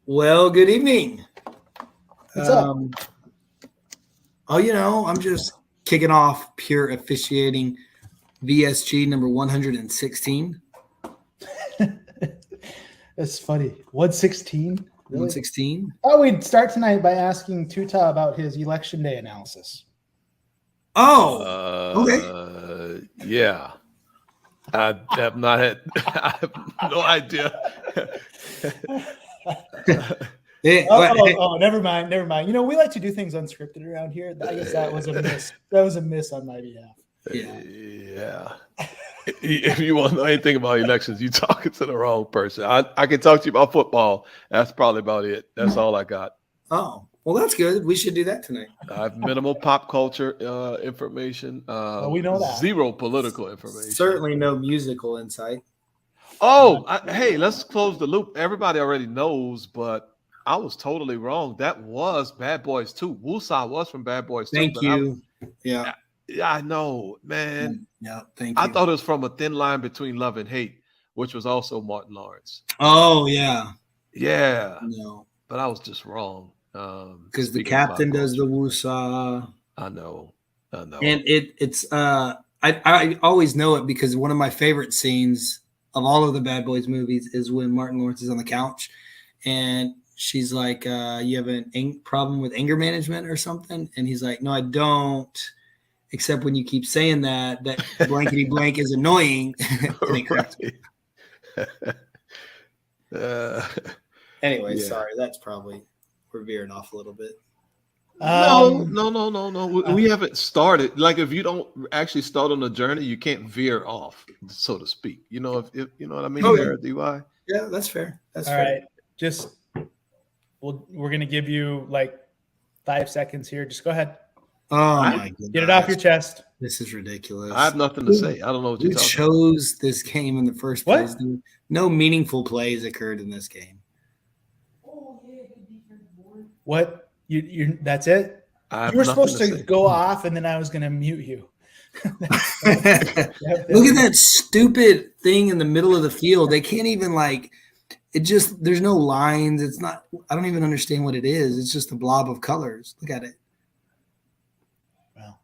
Well, good evening. What's up? I'm just kicking off pure officiating VSG number 116. That's funny. 116? Really? 116. Oh, we'd start tonight by asking Tuta about his election day analysis. Oh, okay. Yeah. I have not had. I have no idea. Never mind. You know, we like to do things unscripted around here. I guess that was a miss. That was a miss on my behalf. Yeah. If you want to know anything about elections, you're talking to the wrong person. I can talk to you about football. That's probably about it. That's all I got. Oh, well, that's good. We should do that tonight. I have minimal pop culture information. We know that. Zero political information. Certainly no musical insight. Hey, let's close the loop. Everybody already knows, but I was totally wrong. That was Bad Boys 2. Wusa was from Bad Boys 2. Thank you. Yeah, I know, man. Yeah, thank you. I thought it was from A Thin Line Between Love and Hate, which was also Martin Lawrence. Oh, yeah. Yeah. No. But I was just wrong. Because the captain does the woosah. I know. And it's I always know it because one of my favorite scenes of all of the Bad Boys movies is when Martin Lawrence is on the couch and she's like, you have an problem with anger management or something? And he's like, no, I don't. Except when you keep saying that blankety blank is annoying. Anyway, Sorry. That's probably we're veering off a little bit. No. We haven't started. Like if you don't actually start on the journey, you can't veer off, so to speak. You know, if you know what I mean? There, DY. Yeah, that's fair. That's all fair. Right. Just we're gonna give you like 5 seconds here. Just go ahead. Oh my goodness. Get it off your chest. This is ridiculous. I have nothing to say. I don't know what you're talking about. Who chose this game in the first place? No meaningful plays occurred in this game. What? You that's it? You were supposed to go off and then I was gonna mute you. Look at that stupid thing in the middle of the field. They can't even there's no lines. It's not, I don't even understand what it is. It's just a blob of colors. Look at it. Well,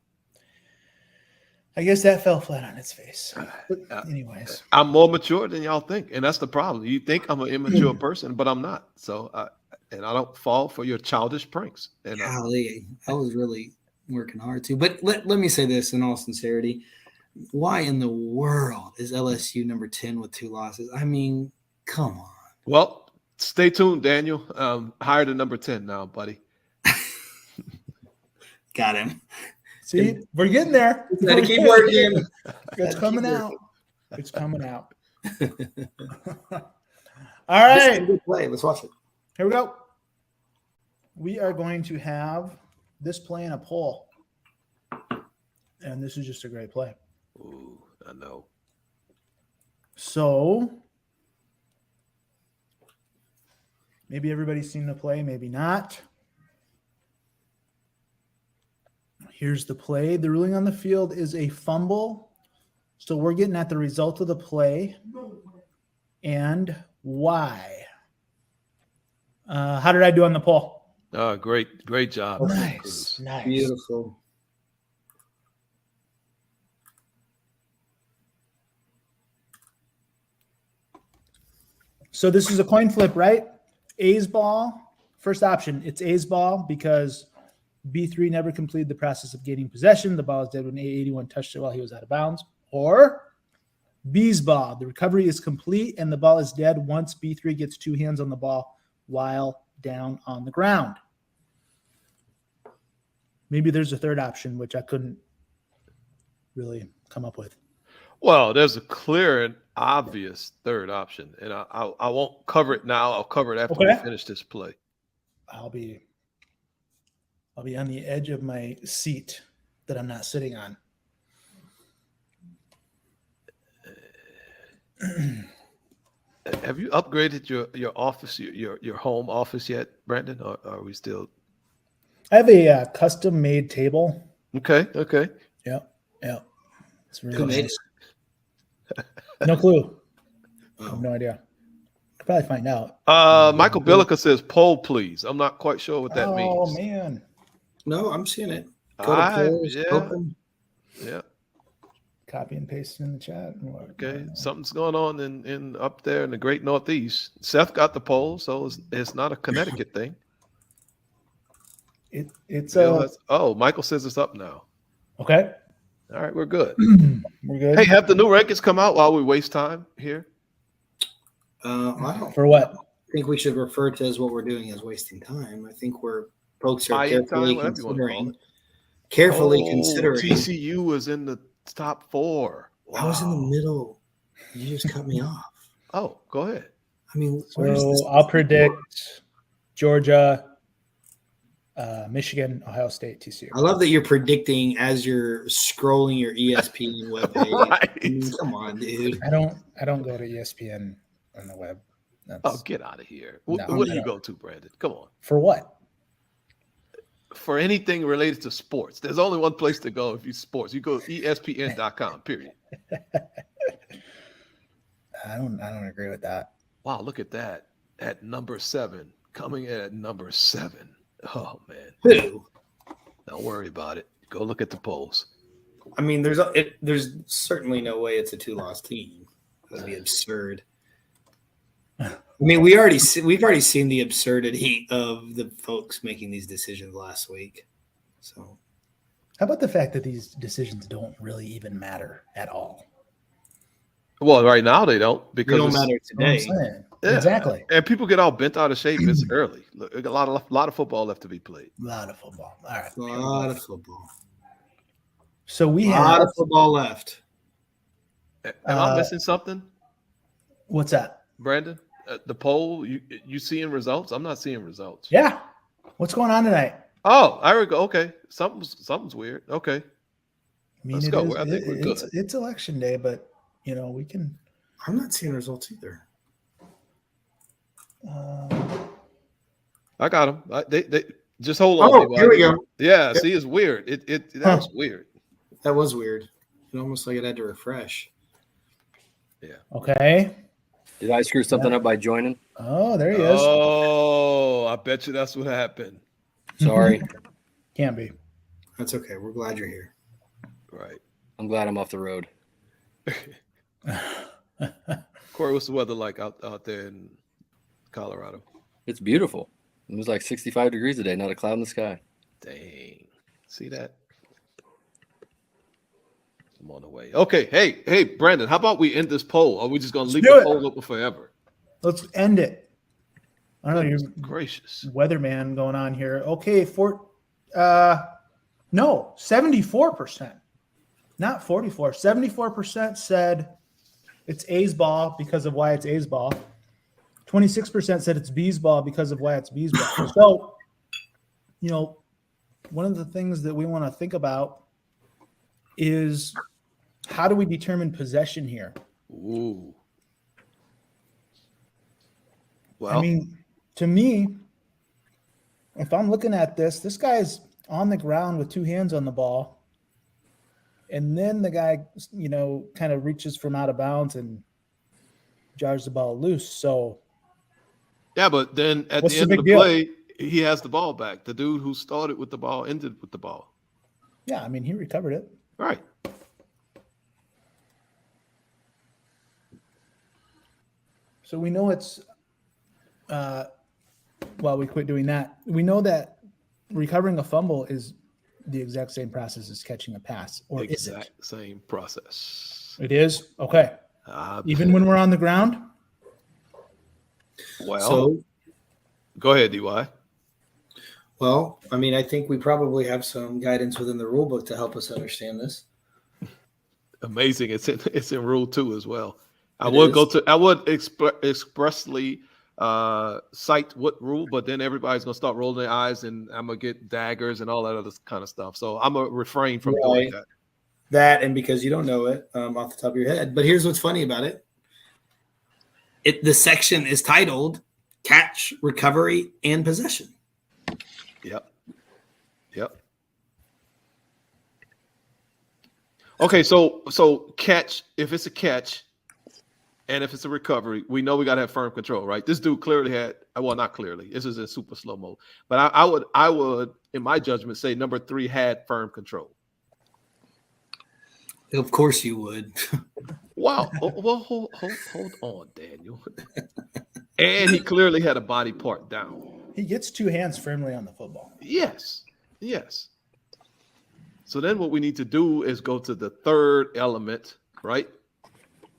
I guess that fell flat on its face. But anyways. I'm more mature than y'all think. And that's the problem. You think I'm an immature person, but I'm not. So and I don't fall for your childish pranks. And golly, I was really working hard too. But let me say this in all sincerity. Why in the world is LSU number 10 with 2 losses? I mean, come on. Well, stay tuned, Daniel. Higher than number 10 now, buddy. Got him. See, we're getting there. Gotta keep working. It's coming out. It's coming out. All right. Good play. Let's watch it. Here we go. We are going to have this play in a poll. And this is just a great play. Ooh, I know. So maybe everybody's seen the play, maybe not. Here's the play. The ruling on the field is a fumble. So we're getting at the result of the play and why. How did I do on the poll? Great job. Nice. Beautiful. So this is a coin flip, right? A's ball, first option. It's A's ball because B3 never completed the process of gaining possession. The ball is dead when A81 touched it while he was out of bounds. Or B's ball. The recovery is complete and the ball is dead once B3 gets 2 hands on the ball while down on the ground. Maybe there's a third option, which I couldn't really come up with. Well, there's a clear and obvious third option, and I won't cover it now. I'll cover it after we finish this play. I'll be on the edge of my seat that I'm not sitting on. Have you upgraded your office, your home office yet, Brandon? Or are we still? I have a custom-made table. Okay. Yeah. It's really Who made nice. No clue. I have no idea. Could probably find out. Michael Billica says poll, please. I'm not quite sure what that Oh means. man, No, I'm seeing it. Go to polls, open. Yeah. copy and paste in the chat. Okay. Something's going on in up there in the great Northeast. Seth got the poll, so it's not a Connecticut thing. It's Michael says it's up now. okay. All right, we're good. We're good. Hey, have the new rankings come out while we waste time here? I don't For what? think we should refer to as what we're doing as wasting time. I think folks are Buying carefully time, whatever you want to call considering. it. TCU was in the top 4. Wow. I was in the middle. You just cut me off. Oh, go ahead. I mean, where's So this? I'll predict Georgia, Michigan, Ohio State, TCU. I love that you're predicting as you're scrolling your ESPN webpage. Right. I mean, come on, dude. I don't go to ESPN on the web. Oh, get out of here. No, What do I you don't. go to, Brandon? Come on. For what? For anything related to sports, there's only one place to go if you sports. You go to ESPN.com, period. I don't agree with that. Wow, look at that. At number 7. Coming in at number 7. Oh, man. Who? Don't worry about it. Go look at the polls. I mean, there's certainly no way it's a 2-loss team. That'd be absurd. I mean, we've already seen the absurdity of the folks making these decisions last week. So, How about the fact that these decisions don't really even matter at all? Well, right now they don't they because don't it's- matter You know what I'm today. saying? Yeah. Exactly. And people get all bent out of shape. It's early. Look, a lot of football left to be played. A lot of football. All right. A lot of football. So we A lot have of football left. Am I missing something, what's that? Brandon? The poll, you seeing results? I'm not seeing results. Yeah. What's going on tonight? Oh, I go. Okay, something's weird. Okay, I mean, Let's it go. is- I think we're good. It's election day, but we can. I'm not seeing results either. I got them. They just hold on. Oh, Levi. here we go. Yeah, Yep. see, it's weird. That was weird. That was weird. It almost like it had to refresh. Okay. Did I screw something up by joining? Oh, there he is. Oh, I bet you that's what happened. Sorry. Can't be. That's okay. We're glad you're here. Right, I'm glad I'm off the road. Corey. What's the weather like out there in Colorado? It's beautiful. It was like 65 degrees today, not a cloud in the sky. Dang, see that? I'm on the way. Okay, hey, Brandon, how about we end this poll? Or are we just gonna leave do the it. poll open forever? Let's end it. I don't know. You're Gracious. weatherman going on here. Okay, no, 74%. Not 44. 74% said it's A's ball because of why it's A's ball. 26% said it's B's ball because of why it's B's ball. So, one of the things that we want to think about is how do we determine possession here? Ooh. Well, I mean, to me, if I'm looking at this guy's on the ground with two hands on the ball. And then the guy, kind of reaches from out of bounds and jars the ball loose. So, yeah, but then at What's the the end of big the deal? play, he has the ball back. The dude who started with the ball ended with the ball. yeah, I mean, he recovered it. Right. So we know it's, we quit doing that. We know that recovering a fumble is the exact same process as catching a pass, or is it? Exact same process. It is? Okay. Even when we're on the ground? well, So, go ahead, DY. well, I mean, I think we probably have some guidance within the rule book to help us understand this. Amazing. It's in Rule 2 as well. I It would expressly cite what rule, but then everybody's gonna start rolling their eyes, and I'm gonna get daggers and all that other kind of stuff. So I'm gonna refrain from doing Right. that. That, and because you don't know it off the top of your head. But here's what's funny about it. The section is titled Catch, Recovery, and Possession. Yep. Okay, so catch. If it's a catch, and if it's a recovery, we know we got to have firm control, right? This dude clearly had, well, not clearly. This is in super slow mo, but I would, in my judgment, say number 3 had firm control. Of course you would. Wow. Well, hold on, Daniel. And he clearly had a body part down. He gets 2 hands firmly on the football. Yes. So then what we need to do is go to the third element, right?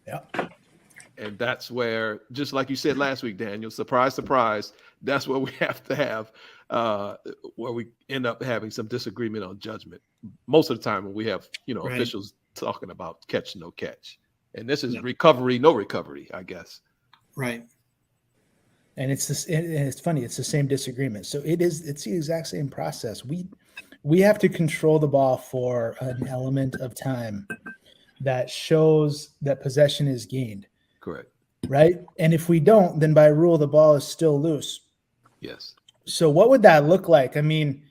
Yeah. And that's where, just like you said last week, Daniel, surprise, surprise, that's where we have to have, where we end up having some disagreement on judgment. Most of the time when we have, Right. officials talking about catch, no catch. And this is recovery, no recovery, I guess. Right. And it's this, and it's funny. It's the same disagreement. So it's the exact same process. We have to control the ball for an element of time that shows that possession is gained, Correct. right? And if we don't, then by rule, the ball is still loose. Yes. So what would that look like? I mean,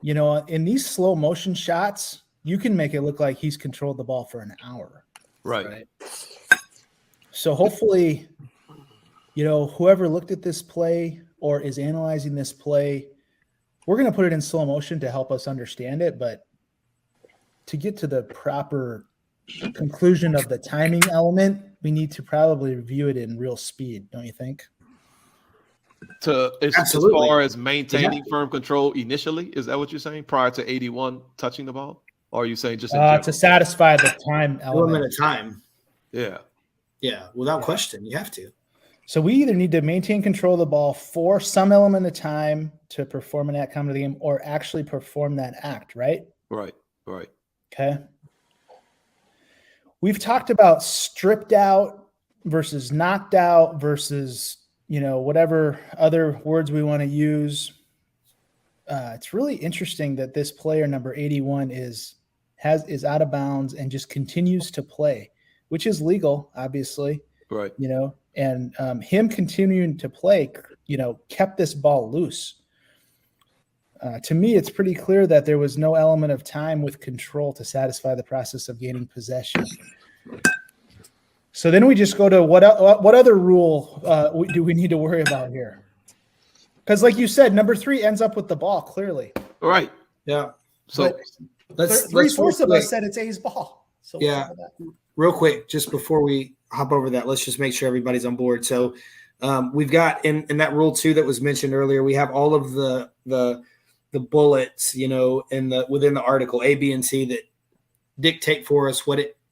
in these slow motion shots, you can make it look like he's controlled the ball for an hour. Right. So hopefully, whoever looked at this play or is analyzing this play, we're going to put it in slow motion to help us understand it. But to get to the proper conclusion of the timing element, we need to probably review it in real speed, don't you think? As Absolutely. far as maintaining firm control initially, is that what you're saying? Prior to 81 touching the ball? Or are you saying just in general? To satisfy the time Element element. of time. Yeah. Yeah, without question, you have to. So we either need to maintain control of the ball for some element of time to perform an act common to the game, or actually perform that act, right? Right. Okay. We've talked about stripped out versus knocked out versus, whatever other words we want to use. It's really interesting that this player, number 81, is out of bounds and just continues to play, which is legal, obviously. Right. And him continuing to play, kept this ball loose. To me, it's pretty clear that there was no element of time with control to satisfy the process of gaining possession. So then we just go to what other rule do we need to worry about here? Because like you said, number 3 ends up with the ball clearly. Right. Yeah. So Let's 3/4 of real us said it's A's ball. So Yeah. Real quick, just before we hop over that, let's just make sure everybody's on board. So we've got in that rule 2 that was mentioned earlier, we have all of the bullets, within the article A, B, and C that dictate for us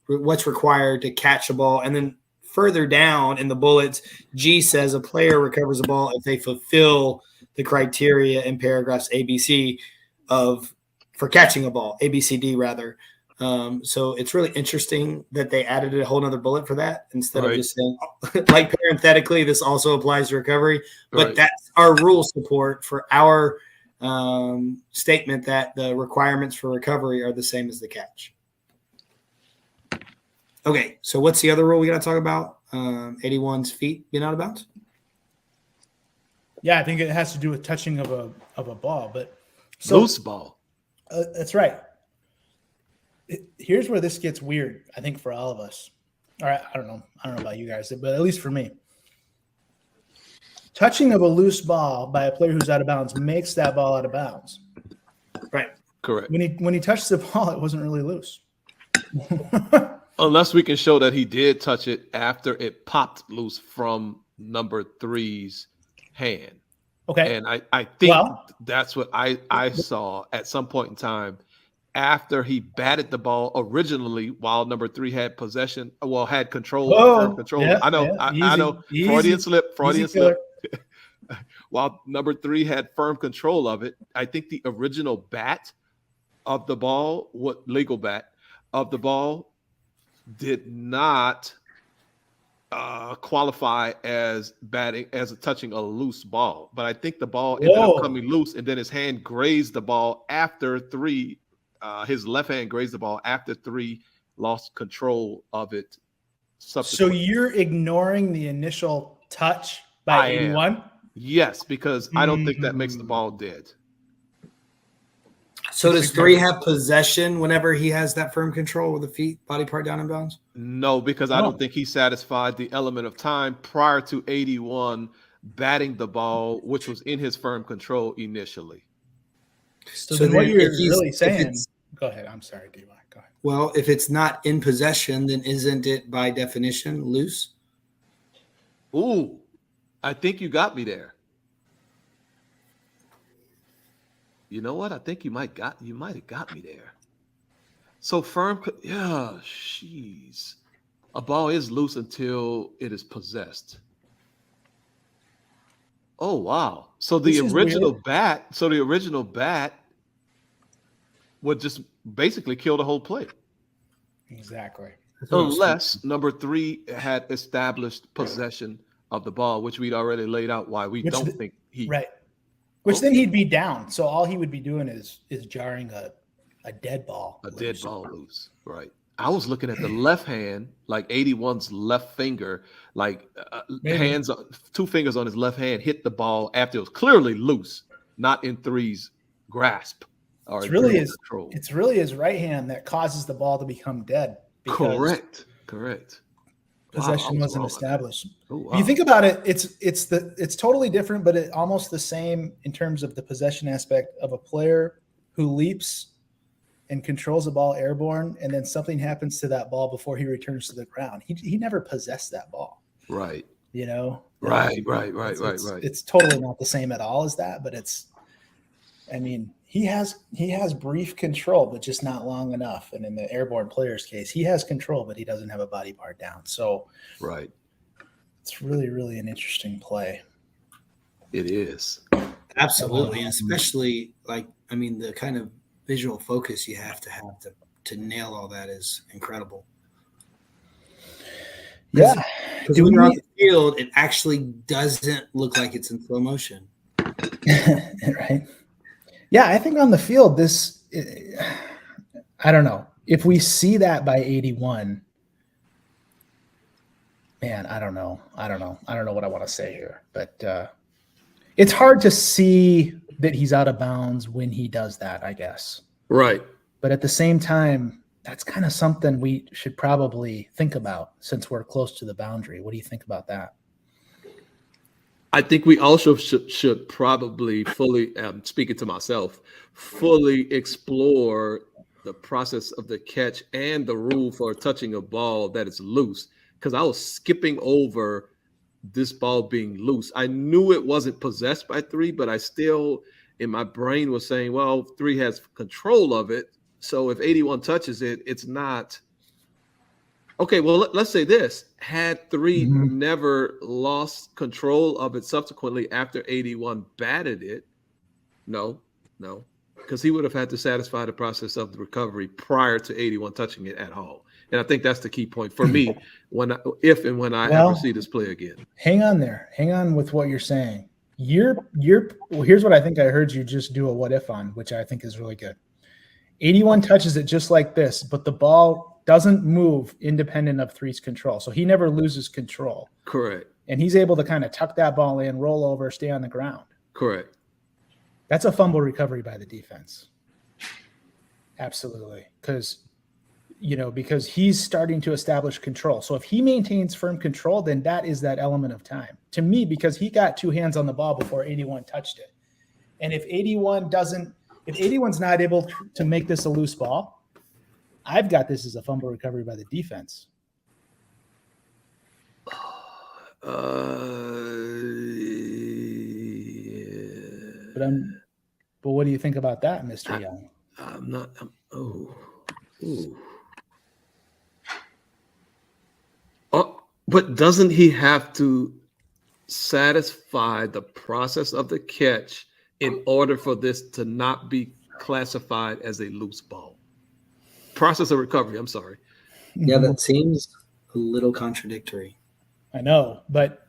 what's required to catch a ball. And then further down in the bullets, G says a player recovers a ball if they fulfill the criteria in paragraphs A, B, C for catching a ball, A, B, C, D rather. So it's really interesting that they added a whole nother bullet for that instead of just saying, like parenthetically, this also applies to recovery. But that's our rule support for our statement that the requirements for recovery are the same as the catch. Okay, so what's the other rule we got to talk about? 81's feet being out of bounds? Yeah, I think it has to do with touching of a ball, but loose ball. That's right. Here's where this gets weird, I think, for all of us. All right, I don't know about you guys, but at least for me. Touching of a loose ball by a player who's out of bounds makes that ball out of bounds. Right. Correct. When he touched the ball, it wasn't really loose. Unless we can show that he did touch it after it popped loose from number 3's hand. Okay. And I think that's what I saw at some point in time after he batted the ball originally while number 3 had possession, had control. Yeah, I know. Yeah. I know. Freudian slip. While number 3 had firm control of it, I think the original bat of the ball, legal bat of the ball, did not qualify as batting, as touching a loose ball. But I think the ball ended up coming loose, and then his hand grazed the ball after 3. His left hand grazed the ball after 3 lost control of it. So you're ignoring the initial touch by 81? Yes, because I don't think that makes the ball dead. So does 3 have possession whenever he has that firm control with the feet, body part down in bounds? No, because I don't think he satisfied the element of time prior to 81 batting the ball, which was in his firm control initially. So then what then you're if he's- really if saying, it's- go ahead. I'm sorry, DY. Go ahead. Well, if it's not in possession, then isn't it by definition loose? Ooh, I think you got me there. You know what? I think you might have got me there. So yeah, jeez. A ball is loose until it is possessed. Oh wow. So the original bat would just basically kill the whole play. Exactly. Unless number 3 had established possession of the ball, which we'd already laid out why we don't think he right. Which then he'd be down. So all he would be doing is jarring a dead ball. dead ball loose. Right. I was looking at the left hand, like 81's left finger, like hands, 2 fingers on his left hand hit the ball after it was clearly loose, not in 3's grasp. It's really his right hand that causes the ball to become dead. Correct. Possession wasn't established. Oh, wow. If you think about it, it's totally different, but almost the same in terms of the possession aspect of a player who leaps and controls the ball airborne, and then something happens to that ball before he returns to the ground. He never possessed that ball. Right. You know? Right. It's totally not the same at all as that, but he has brief control, but just not long enough. And in the airborne player's case, he has control, but he doesn't have a body part down. So right. It's really, really an interesting play. It is. Absolutely. And especially the kind of visual focus you have to nail all that is incredible. Yeah. Because when you're on the field, it actually doesn't look like it's in slow motion. Right. Yeah, I think on the field, I don't know. If we see that by 81, man, I don't know. I don't know what I want to say here. But it's hard to see that he's out of bounds when he does that, I guess. Right. But at the same time, that's kind of something we should probably think about since we're close to the boundary. What do you think about that? I think we also should probably fully, speaking to myself, fully explore the process of the catch and the rule for touching a ball that is loose. Because I was skipping over this ball being loose. I knew it wasn't possessed by 3, but I still, in my brain, was saying, well, 3 has control of it. So if 81 touches it, it's not. Okay, well, let's say this. Had 3 never lost control of it subsequently after 81 batted it, no, because he would have had to satisfy the process of the recovery prior to 81 touching it at all. And I think that's the key point for me if and when I ever see this play again. Hang on there. Hang on with what you're saying. Here's what I think I heard you just do a what if on, which I think is really good. 81 touches it just like this, but the ball doesn't move independent of 3's control. So he never loses control. Correct. And he's able to kind of tuck that ball in, roll over, stay on the ground. Correct. That's a fumble recovery by the defense. Absolutely. Because he's starting to establish control. So if he maintains firm control, then that is that element of time. To me, because he got 2 hands on the ball before 81 touched it. And if 81's not able to make this a loose ball, I've got this as a fumble recovery by the defense. But what do you think about that, Mr. Young? But doesn't he have to satisfy the process of the catch in order for this to not be classified as a loose ball? Process of recovery, I'm sorry. Yeah, that seems a little contradictory. I know, but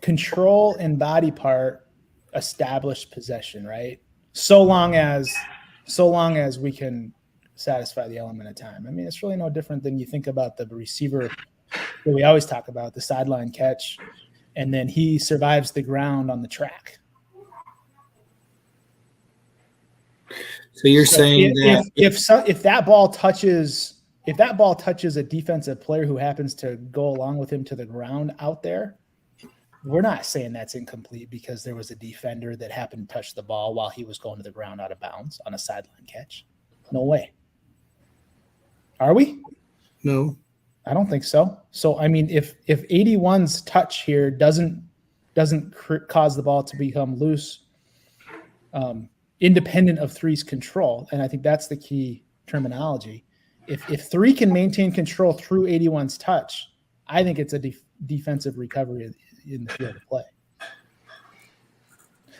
control and body part establish possession, right? So long as we can satisfy the element of time. I mean, it's really no different than you think about the receiver that we always talk about, the sideline catch, and then he survives the ground on the track. So you're So saying that if that ball touches a defensive player who happens to go along with him to the ground out there, we're not saying that's incomplete because there was a defender that happened to touch the ball while he was going to the ground out of bounds on a sideline catch. No way. Are we? no. I don't think so. So I mean, if 81's touch here doesn't cause the ball to become loose, independent of 3's control, and I think that's the key terminology. If 3 can maintain control through 81's touch, I think it's a defensive recovery in the field of play.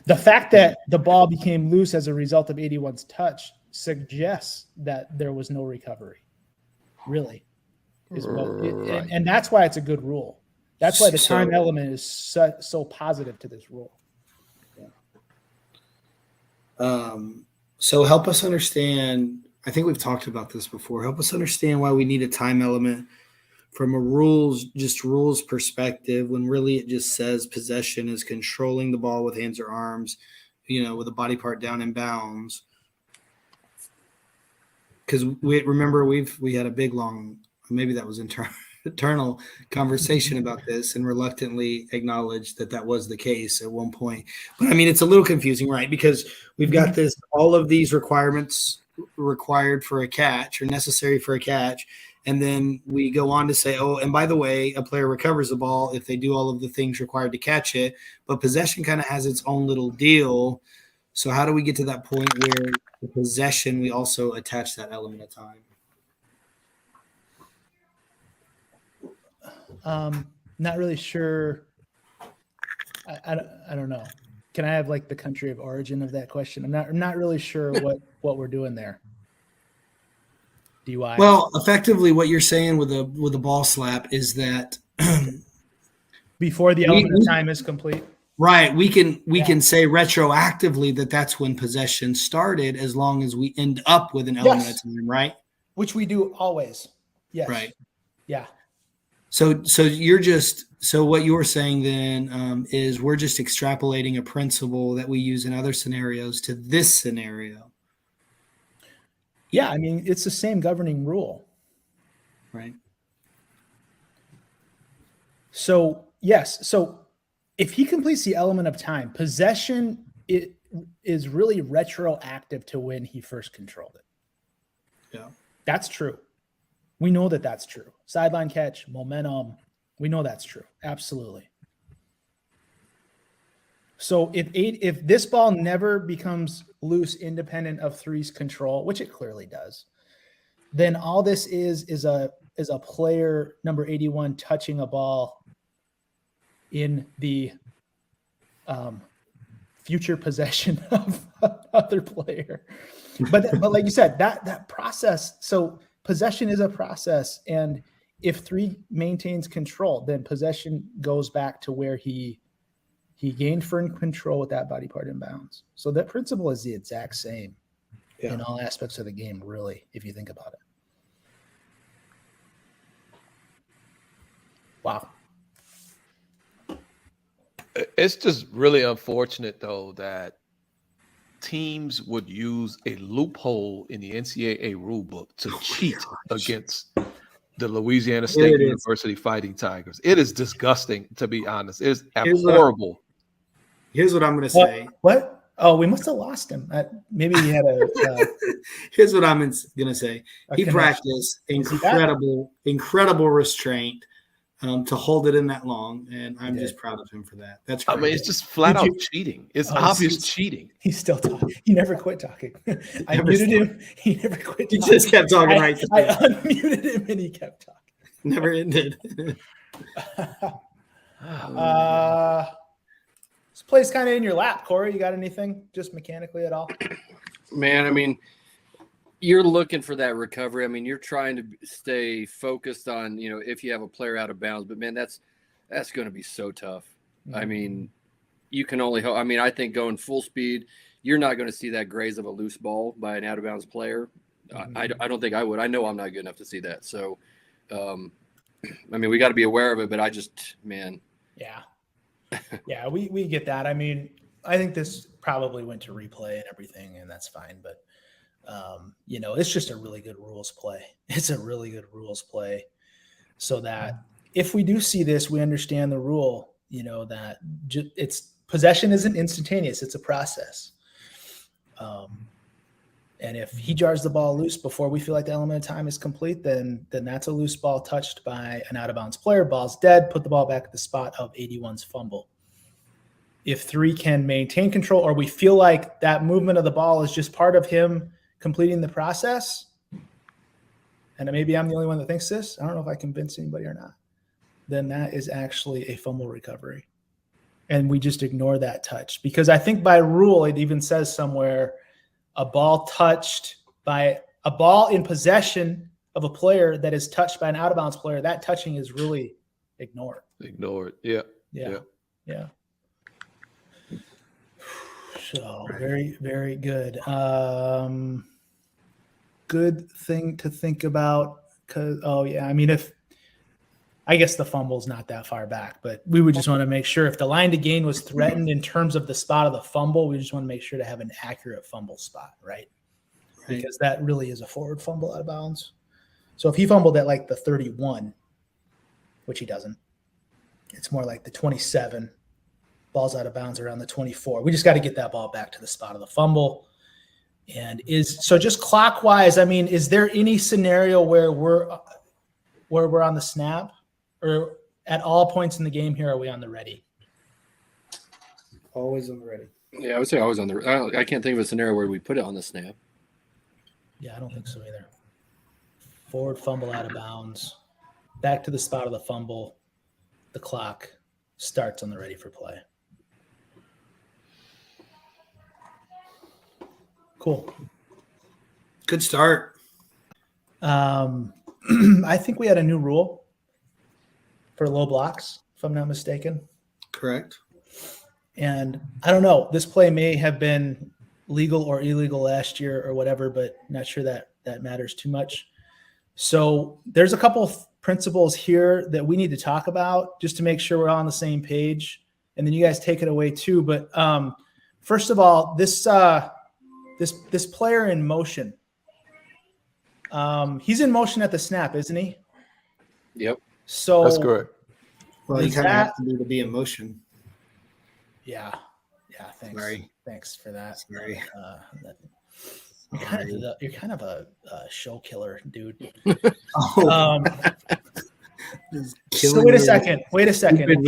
The fact that the ball became loose as a result of 81's touch suggests that there was no recovery. Really, Right. and that's why it's a good rule. That's why the time So- element is so positive to this rule. So help us understand. I think we've talked about this before. Help us understand why we need a time element from a rules perspective, when really it just says possession is controlling the ball with hands or arms, with a body part down in bounds. Because we had a big long, maybe that was internal conversation about this, and reluctantly acknowledged that was the case at one point. But I mean, it's a little confusing, right? Because we've got all of these requirements required for a catch or necessary for a catch. And then we go on to say, oh, and by the way, a player recovers the ball if they do all of the things required to catch it. But possession kind of has its own little deal. So how do we get to that point where the possession, we also attach that element of time? Not really sure. I don't know. Can I have like the country of origin of that question? I'm not really sure what we're doing there. DUI. Well, effectively, what you're saying with a ball slap is that before the element of time is complete. Right. We can say retroactively that's when possession started, as long as we end up with an element of time, right? Which we do always. Yes. Right. Yeah. So what you're saying then is we're just extrapolating a principle that we use in other scenarios to this scenario. Yeah, I mean, it's the same governing rule. Right. So, yes. So if he completes the element of time, possession is really retroactive to when he first controlled it. Yeah. That's true. We know that that's true. Sideline catch, momentum. We know that's true. Absolutely. So if this ball never becomes loose independent of 3's control, which it clearly does, then all this is a player number 81 touching a ball in the future possession of other player. But like you said, that process, so possession is a process, and if 3 maintains control, then possession goes back to where he gained firm control with that body part in bounds. So that principle is the exact same in all aspects of the game, really, if you think about it. Wow. It's just really unfortunate, though, that teams would use a loophole in the NCAA rulebook to cheat against the Louisiana State University Fighting Tigers. It is disgusting, to be honest. It is horrible. Here's what I'm going to say. What? Oh, we must have lost him. Maybe he had a. Here's what I'm going to say. He practiced incredible restraint to hold it in that long, and I'm just proud of him for that. That's great. I mean, it's just flat out cheating. It's obvious cheating. He's still talking. He never quit talking. I muted him. He never quit talking. He just kept talking right there. I unmuted him, and he kept talking. Never ended. This play's kind of in your lap, Corey. You got anything just mechanically at all? Man, I mean, you're looking for that recovery. I mean, you're trying to stay focused on, if you have a player out of bounds, but man, that's going to be so tough. Mm-hmm. I mean, you can only hope. I mean, I think going full speed, you're not going to see that graze of a loose ball by an out of bounds player. Mm-hmm. I don't think I would. I know I'm not good enough to see that. So, I mean, we got to be aware of it, but Yeah. Yeah, we get that. I mean, I think this probably went to replay and everything, and that's fine. But It's just a really good rules play. It's a really good rules play, so that if we do see this, we understand the rule. That it's possession isn't instantaneous; it's a process. And if he jars the ball loose before we feel like the element of time is complete, then that's a loose ball touched by an out of bounds player. Ball's dead. Put the ball back at the spot of 81's fumble. If 3 can maintain control, or we feel like that movement of the ball is just part of him completing the process, and maybe I'm the only one that thinks this, I don't know if I convince anybody or not, then that is actually a fumble recovery. And we just ignore that touch, because I think by rule, it even says somewhere a ball in possession of a player that is touched by an out of bounds player, that touching is really ignored. Ignored. Yeah. Yeah. So very, very good. Good thing to think about, because I guess the fumble's not that far back, but we would just want to make sure if the line to gain was threatened in terms of the spot of the fumble, we just want to make sure to have an accurate fumble spot, right? Because that really is a forward fumble out of bounds. So if he fumbled at like the 31, which he doesn't, it's more like the 27, ball's out of bounds around the 24. We just got to get that ball back to the spot of the fumble. And so just clockwise, is there any scenario where we're on the snap, or at all points in the game here, are we on the ready? Always on the ready. Yeah, I would say always on the. I can't think of a scenario where we put it on the snap. Yeah, I don't think so either. Forward fumble out of bounds, back to the spot of the fumble. The clock starts on the ready for play. Cool. Good start. I think we had a new rule for low blocks, if I'm not mistaken. Correct. And I don't know, this play may have been legal or illegal last year or whatever, but not sure that matters too much. So there's a couple of principles here that we need to talk about just to make sure we're all on the same page. And then you guys take it away too. But first of all, this player in motion, he's in motion at the snap, isn't he? Yep. So That's correct. Well, you kind of have to be in motion. Yeah. Thanks. Sorry. Thanks for that. Sorry. You're kind of a show killer, dude. Oh. So wait a second. If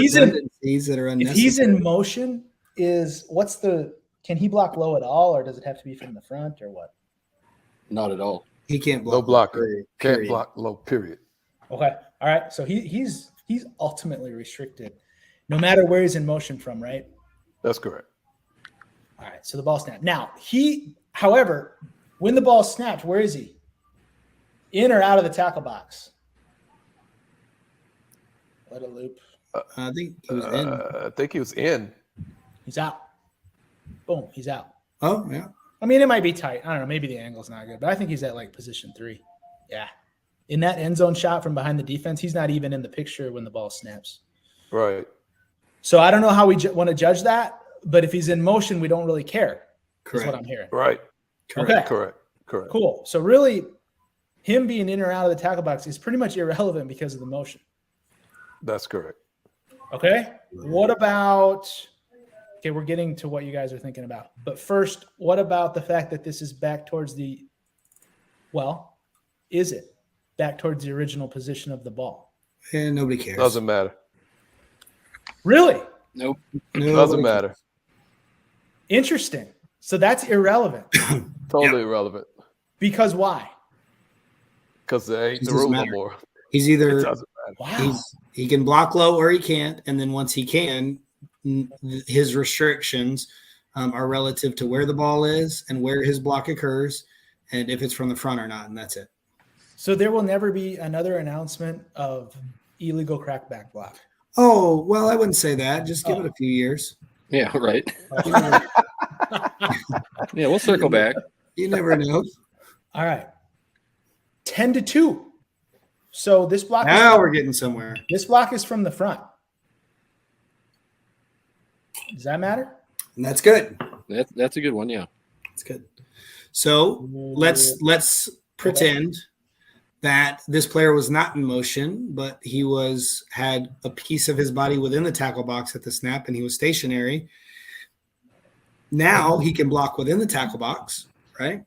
he's in motion, can he block low at all, or does it have to be from the front, or what? Not at all. He can't block. Low blocker. Period. Can't block low, period. Okay. All right. So he's ultimately restricted no matter where he's in motion from, right? That's correct. All right. So the ball snapped. Now, however, when the ball snapped, where is he? In or out of the tackle box? Let it loop. I think he was in. I think he was in. He's out. Boom. He's out. Oh, yeah. It might be tight. I don't know. Maybe the angle's not good, but I think he's at like position 3. Yeah. In that end zone shot from behind the defense, he's not even in the picture when the ball snaps. Right. So I don't know how we want to judge that, but if he's in motion, we don't really care. Correct. Is what I'm hearing. Right. Okay. Correct. Cool. So really, him being in or out of the tackle box is pretty much irrelevant because of the motion. That's correct. Okay. What about? Okay, we're getting to what you guys are thinking about. But first, what about the fact that this is back towards the? Well, is it back towards the original position of the ball? And nobody cares. Doesn't matter. Really? Nope. Doesn't matter. Interesting. So that's irrelevant. Totally irrelevant. Because why? Because there ain't It the doesn't rule no matter. more. He's It either doesn't matter. Wow. he can block low or he can't, and then once he can, his restrictions are relative to where the ball is and where his block occurs, and if it's from the front or not, and that's it. So there will never be another announcement of illegal crackback block. Oh, well, I wouldn't say that. Just give it a few years. Yeah, right. You never, Yeah, we'll circle back. you never know. All right. 10-2. So this block Now we're getting somewhere. this block is from the front. Does that matter? And that's good. That's a good one. Yeah. It's good. So let's pretend that this player was not in motion, but he had a piece of his body within the tackle box at the snap, and he was stationary. Now he can block within the tackle box, right?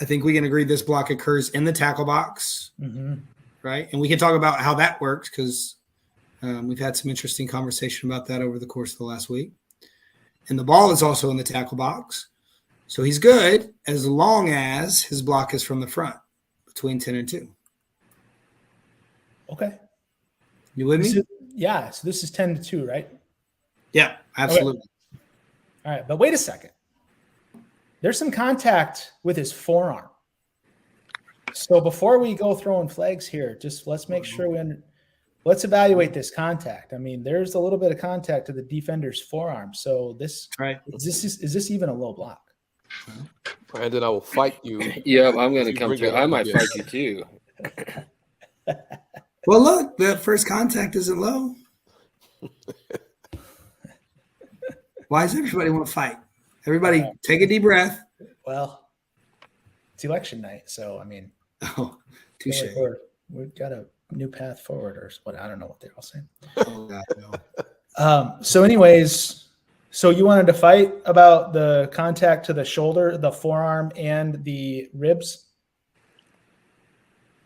I think we can agree this block occurs in the tackle box, right? And we can talk about how that works because we've had some interesting conversation about that over the course of the last week. And the ball is also in the tackle box. So he's good as long as his block is from the front between 10 and 2. Okay. You with me? So this is 10 to 2, right? Yeah, absolutely. Okay. All right, but wait a second. There's some contact with his forearm. So before we go throwing flags here, just let's make sure let's evaluate this contact. I mean, there's a little bit of contact to the defender's forearm. So is this even a low block? Brandon, I will fight you. Yeah, I'm going to come through. I might fight you too. Well, look, the first contact isn't low. Why does everybody want to fight? Everybody take a deep breath. Well, it's election night, so I mean, touche. We've got a new path forward, or what? I don't know what they're all saying. Oh, God, no. So, anyways, so you wanted to fight about the contact to the shoulder, the forearm, and the ribs?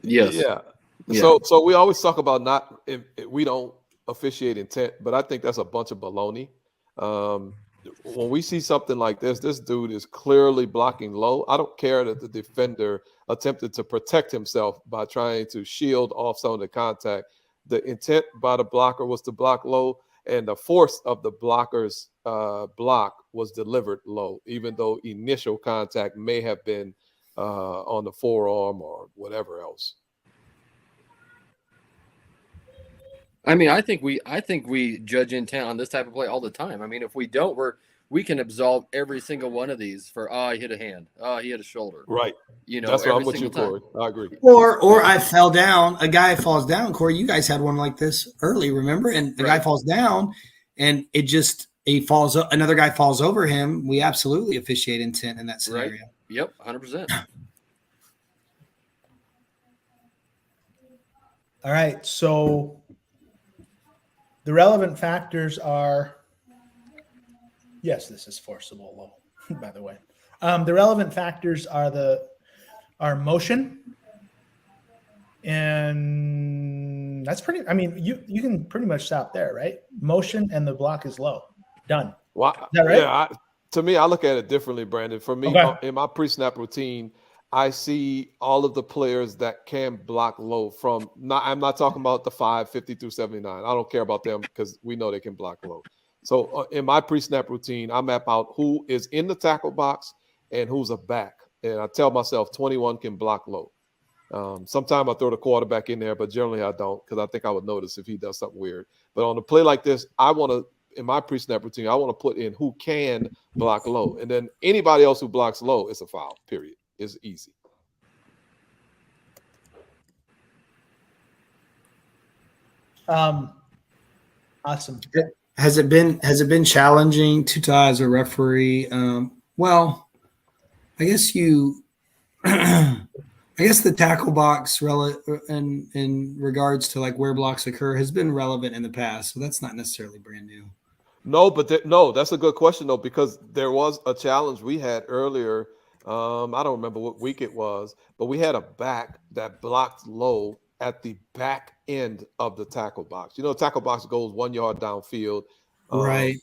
Yes. Yeah. Yeah. So we always talk about we don't officiate intent, but I think that's a bunch of baloney. When we see something like this dude is clearly blocking low. I don't care that the defender attempted to protect himself by trying to shield off some of the contact. The intent by the blocker was to block low, and the force of the blocker's block was delivered low, even though initial contact may have been on the forearm or whatever else. I mean, I think we judge intent on this type of play all the time. I mean, if we don't, we can absolve every single one of these for he hit a hand, he hit a shoulder. Right. You know, that's what I'm with you, time. Corey. I agree. Or I fell down. A guy falls down. Corey, you guys had one like this early, remember? And the guy falls down, and another guy falls over him. We absolutely officiate intent in that scenario. Right. Yep, 100%. All right, so the relevant factors are, yes, this is forcible low, by the way. The relevant factors are motion, and that's pretty. I mean, you can pretty much stop there, right? Motion and the block is low. Done. Well, is that right? Yeah. To me, I look at it differently, Brandon. For me, in my pre-snap routine, I see all of the players that can block low I'm not talking about the 550 through 79. I don't care about them because we know they can block low. So in my pre-snap routine, I map out who is in the tackle box and who's a back. And I tell myself 21 can block low. Sometimes I throw the quarterback in there, but generally I don't because I think I would notice if he does something weird. But on a play like this, in my pre-snap routine, I want to put in who can block low. And then anybody else who blocks low is a foul, period. It's easy. Awesome. Has it been challenging to tie as a referee? Well, I guess the tackle box in regards to like where blocks occur has been relevant in the past, so that's not necessarily brand new. No, but that's a good question though, because there was a challenge we had earlier. I don't remember what week it was, but we had a back that blocked low at the back end of the tackle box. You know, tackle box goes 1 yard downfield. Right.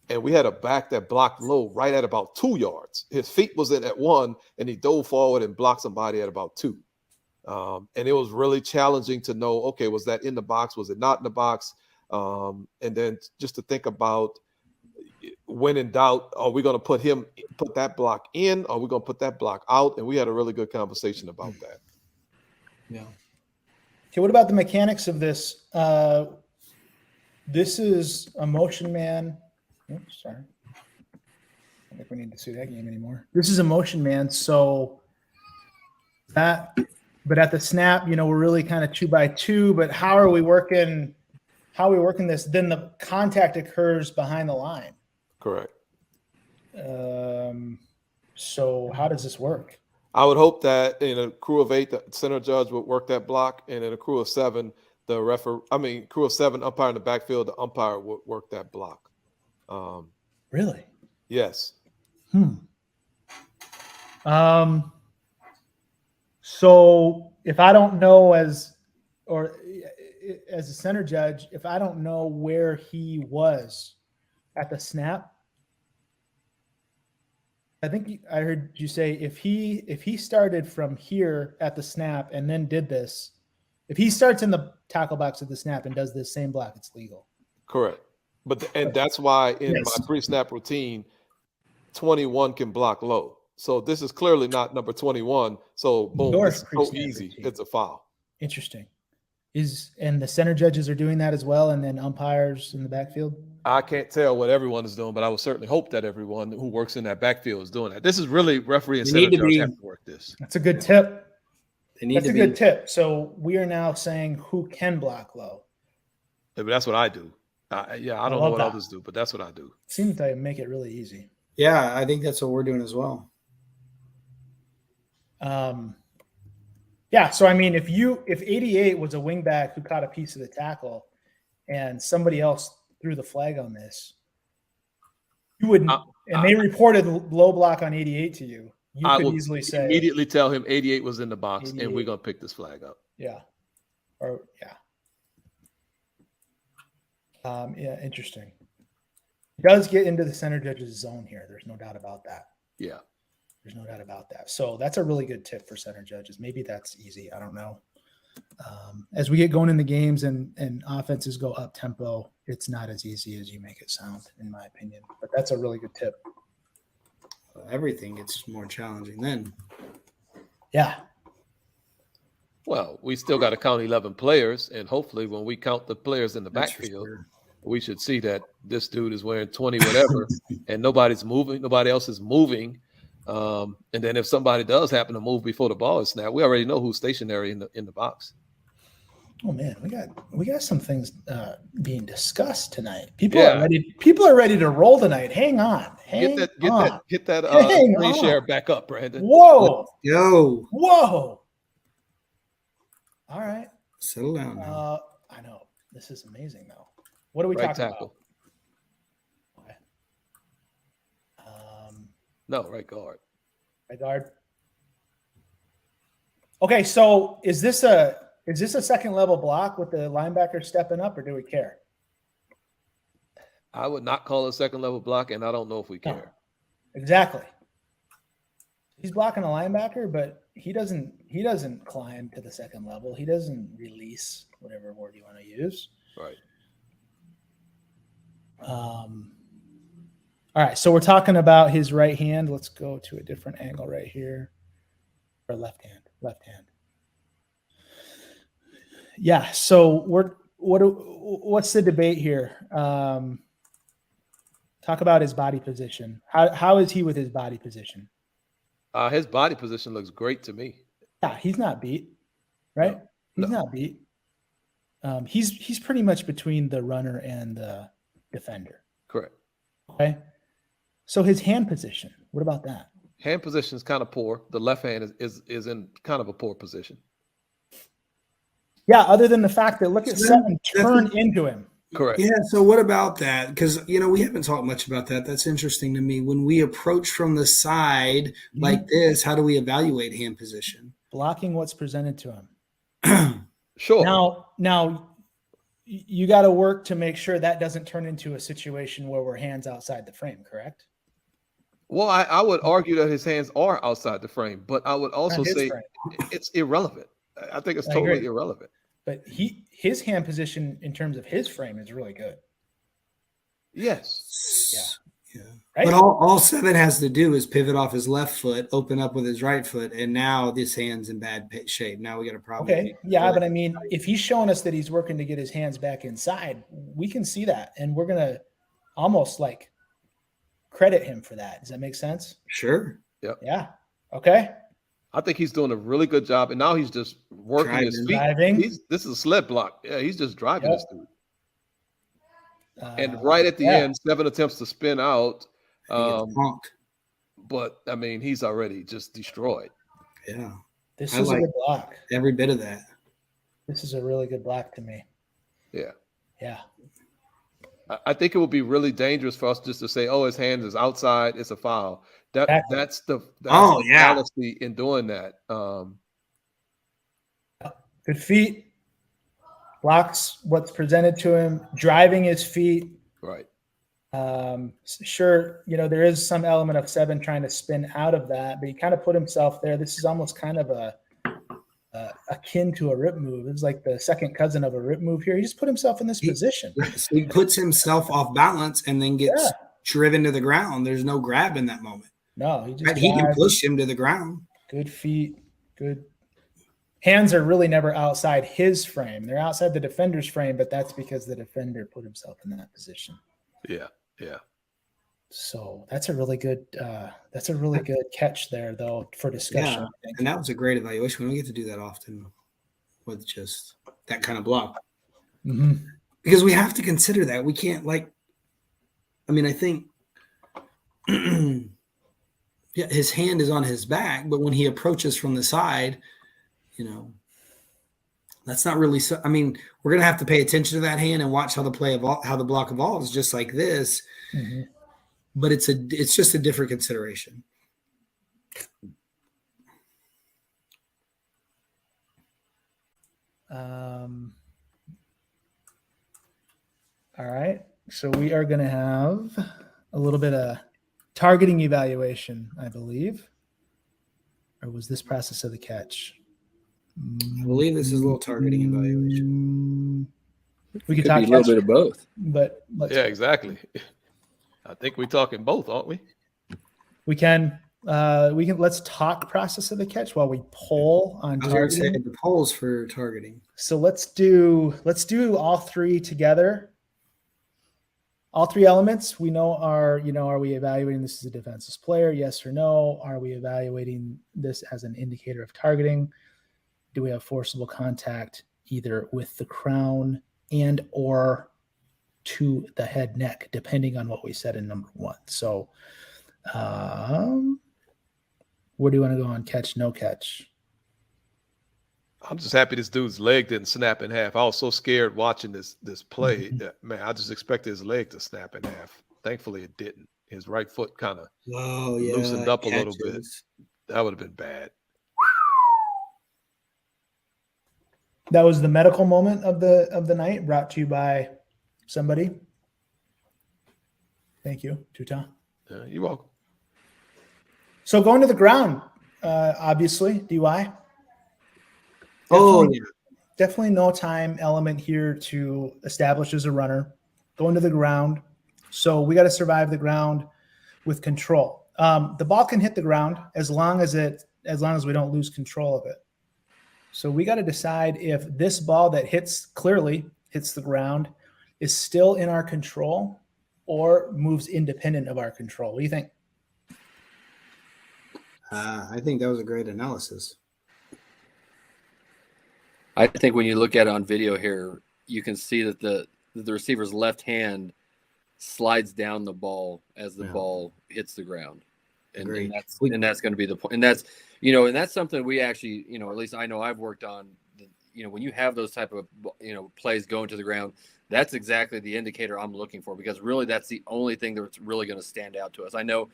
And we had a back that blocked low right at about 2 yards. His feet was in at 1, and he dove forward and blocked somebody at about 2. And it was really challenging to know, okay, was that in the box? Was it not in the box? And then just to think about, when in doubt, are we going to put that block in? Or are we going to put that block out? And we had a really good conversation about that. Yeah. Okay, what about the mechanics of this? This is a motion man. Oops, sorry. I don't think we need to see that game anymore. This is a motion man, so but at the snap, we're really kind of 2x2. But how are we working this? Then the contact occurs behind the line. Correct. So how does this work? I would hope that in a crew of 8, the center judge would work that block, and in a crew of 7, crew of 7 umpire in the backfield, the umpire would work that block. Really? Yes. So if I don't know as a center judge, if I don't know where he was at the snap, I think I heard you say if he started from here at the snap and then did this, if he starts in the tackle box at the snap and does this same block, it's legal. Correct. And that's why in Yes. my pre-snap routine, 21 can block low. So this is clearly not number 21. So boom, Your it's so pre-snap easy. routine. It's a foul. Interesting. And the center judges are doing that as well, and then umpires in the backfield? I can't tell what everyone is doing, but I would certainly hope that everyone who works in that backfield is doing that. This is really referee and They center need to judge be- have to work this. That's a good tip. They need That's to a be. good tip. So we are now saying who can block low. Yeah, but that's what I do. I don't know love what that. others do, but that's what I do. Seems to make it really easy. Yeah, I think that's what we're doing as well. Yeah, so I mean, if 88 was a wingback who caught a piece of the tackle, and somebody else threw the flag on this, you wouldn't, and they reported low block on 88 to you. You I could will easily say, immediately tell him 88 was in the box, and 88. we're gonna pick this flag up. yeah, yeah, interesting. It does get into the center judge's zone here. There's no doubt about that. Yeah. There's no doubt about that. So that's a really good tip for center judges. Maybe that's easy. I don't know. As we get going in the games and offenses go up tempo, it's not as easy as you make it sound, in my opinion. But that's a really good tip. Everything gets more challenging then. Yeah. Well, we still got to count 11 players, and hopefully when we count the players in the That's for backfield, sure. we should see that this dude is wearing 20 whatever, and nobody's moving, nobody else is moving. And then if somebody does happen to move before the ball is snapped, we already know who's stationary in the box. Oh man, we got some things being discussed tonight. People Yeah. are ready. People are ready to roll tonight. Hang on. Get that Hang screen on. share back up, Brandon. Whoa. Yo, Whoa. All right. settle down now. I know. This is amazing though. What are we Right talking tackle. about? Okay. No, right guard. Right guard. Okay, so is this a second level block with the linebacker stepping up, or do we care? I would not call it a second level block, and I don't know if we No. care. Exactly. He's blocking a linebacker, but he doesn't climb to the second level. He doesn't release, whatever word you want to use. Right. All right, so we're talking about his right hand. Let's go to a different angle right here. Or left hand. Yeah, so what's the debate here? Talk about his body position. How is he with his body position? His body position looks great to me. Yeah, he's not beat, right? No. He's not beat. He's pretty much between the runner and the defender. Correct. Okay. So his hand position, what about that? Hand position is kind of poor. The left hand is in kind of a poor position. Yeah, other than the fact that look at So Seven then- turn into him. Correct. Yeah, so what about that? Because, we haven't talked much about that. That's interesting to me. When we approach from the side like this, how do we evaluate hand position? Blocking what's presented to him. Sure. Now you got to work to make sure that doesn't turn into a situation where we're hands outside the frame, correct? Well, I would argue that his hands are outside the frame, but I would also Not his say frame. it's irrelevant. I think it's I totally agree. irrelevant. But his hand position in terms of his frame is really good. Yes. Yeah. Right? But all Seven has to do is pivot off his left foot, open up with his right foot, and now this hand's in bad shape. Now we got a problem. Okay. Yeah, but I mean, if he's showing us that he's working to get his hands back inside, we can see that. And we're going to almost like credit him for that. Does that make sense? Sure. Yeah. Okay. I think he's doing a really good job, and now he's just working his feet. Driving. This is a sled block. Yeah, he's just driving Yep. this dude. And right at the yeah. end, 7 attempts to spin out. He gets punked. but I mean, he's already just destroyed. Yeah, This I is like- a good block. every bit of that. This is a really good block to me. Yeah. Yeah. I think it would be really dangerous for us just to say, "Oh, his hand is outside; it's a foul." Exactly. That's the Oh, yeah. fallacy in doing that. Good feet. Blocks what's presented to him, driving his feet. Right. Sure, there is some element of Seven trying to spin out of that, but he kind of put himself there. This is almost kind of akin to a rip move. It's like the second cousin of a rip move here. He just put himself in this position. So he puts himself off balance and then gets driven to the ground. There's no grab in that moment. No, he just Right? He can drives. push him to the ground. Good feet, good hands are really never outside his frame. They're outside the defender's frame, but that's because the defender put himself in that position. Yeah. Yeah. So that's a really good catch there, though, for discussion. Yeah, I think. and that was a great evaluation. We don't get to do that often with just that kind of block. Mhm. Because we have to consider that. We can't I think his hand is on his back, but when he approaches from the side, that's not really so. I mean, we're gonna have to pay attention to that hand and watch how the block evolves, just like this. Mhm. But it's just a different consideration. All right. So we are going to have a little bit of targeting evaluation, I believe. Or was this process of the catch? I believe this is a little targeting evaluation. We could Could talk be a little catch, bit of both. but Yeah, exactly. I think we're talking both, aren't we? we can let's talk process of the catch while we poll on I was going to say targeting. the polls for targeting. So let's do all three together. All three elements we know are we evaluating this as a defensive player? Yes or no? Are we evaluating this as an indicator of targeting? Do we have forcible contact either with the crown and or to the head neck, depending on what we said in number one? So where do you want to go on catch, no catch? I'm just happy this dude's leg didn't snap in half. I was so scared watching this play. Man, I just expected his leg to snap in half. Thankfully, it didn't. His right foot kind of loosened up a little bit. That would have been bad. That was the medical moment of the night, brought to you by somebody. Thank you, Tuta. You're welcome. So going to the ground, obviously, DUI. Oh, Definitely no time element here to establish as a runner. Going to the ground. So we got to survive the ground with control. The ball can hit the ground as long as we don't lose control of it. So we got to decide if this ball that clearly hits the ground is still in our control or moves independent of our control. What do you think? I think that was a great analysis. I think when you look at it on video here, you can see that the receiver's left hand slides down the ball as the ball hits the ground, and that's going to be the point. And that's something we actually, at least I know I've worked on. When you have those type of plays going to the ground, that's exactly the indicator I'm looking for, because really that's the only thing that's really going to stand out to us. I know,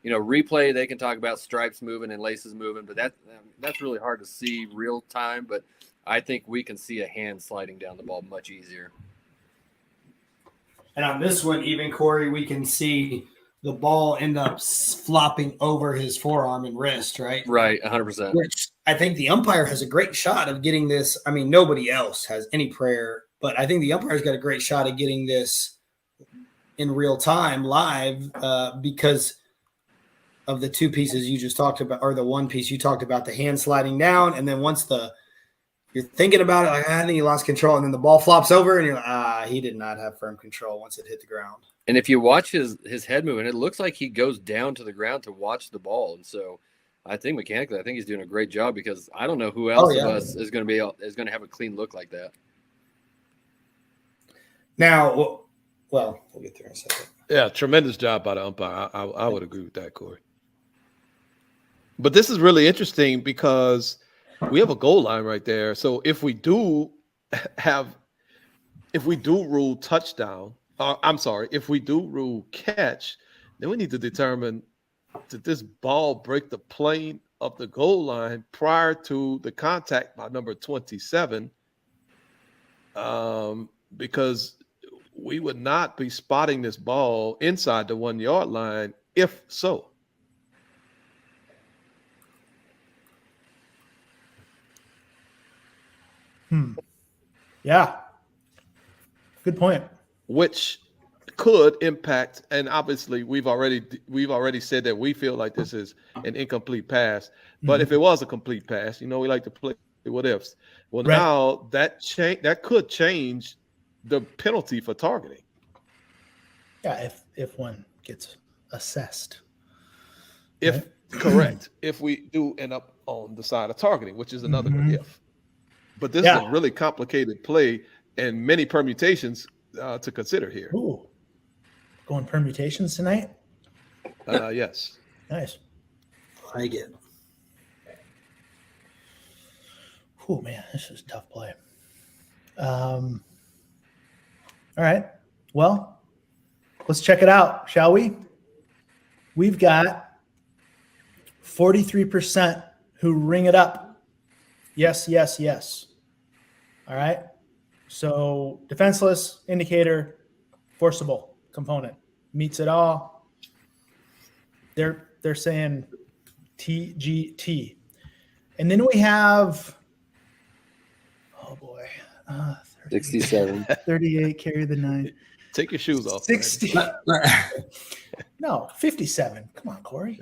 replay, they can talk about stripes moving and laces moving, but that's really hard to see real time. But I think we can see a hand sliding down the ball much easier. And on this one, even Corey, we can see the ball end up flopping over his forearm and wrist, right? Right, 100%. Which I think the umpire has a great shot of getting this. I mean, nobody else has any prayer, but I think the umpire's got a great shot of getting this in real time, live, because of the two pieces you just talked about, or the one piece you talked about, the hand sliding down, and then once you're thinking about it, like, I think he lost control, and then the ball flops over, and you're like, he did not have firm control once it hit the ground. And if you watch his head movement, it looks like he goes down to the ground to watch the ball. And so I think mechanically, I think he's doing a great job, because I don't know who else of us is going to have a clean look like that. Now, well, we'll get there in a second. Yeah, tremendous job by the umpire. I would agree with that, Corey. But this is really interesting because we have a goal line right there. So if we do rule touchdown, if we do rule catch, then we need to determine, did this ball break the plane of the goal line prior to the contact by number 27? Because we would not be spotting this ball inside the 1 yard line if so. Yeah. Good point. Which could impact, and obviously we've already said that we feel like this is an incomplete pass. But if it was a complete pass, we like to play what ifs. Well, Right. now that could change the penalty for targeting. Yeah, if one gets assessed. If correct, if we do end up on the side of targeting, which is another if. But this is a really complicated play and many permutations to consider here. Ooh. Going permutations tonight? Yes. Nice. I get. Oh man, this is a tough play. All right. Well, let's check it out, shall we? We've got 43% who ring it up. Yes, yes, yes. All right. So defenseless, indicator, forcible component meets it all. They're saying TGT. And then we have, oh boy, 67. 38, carry the 9. Take your shoes off. 60. No, 57. Come on, Corey.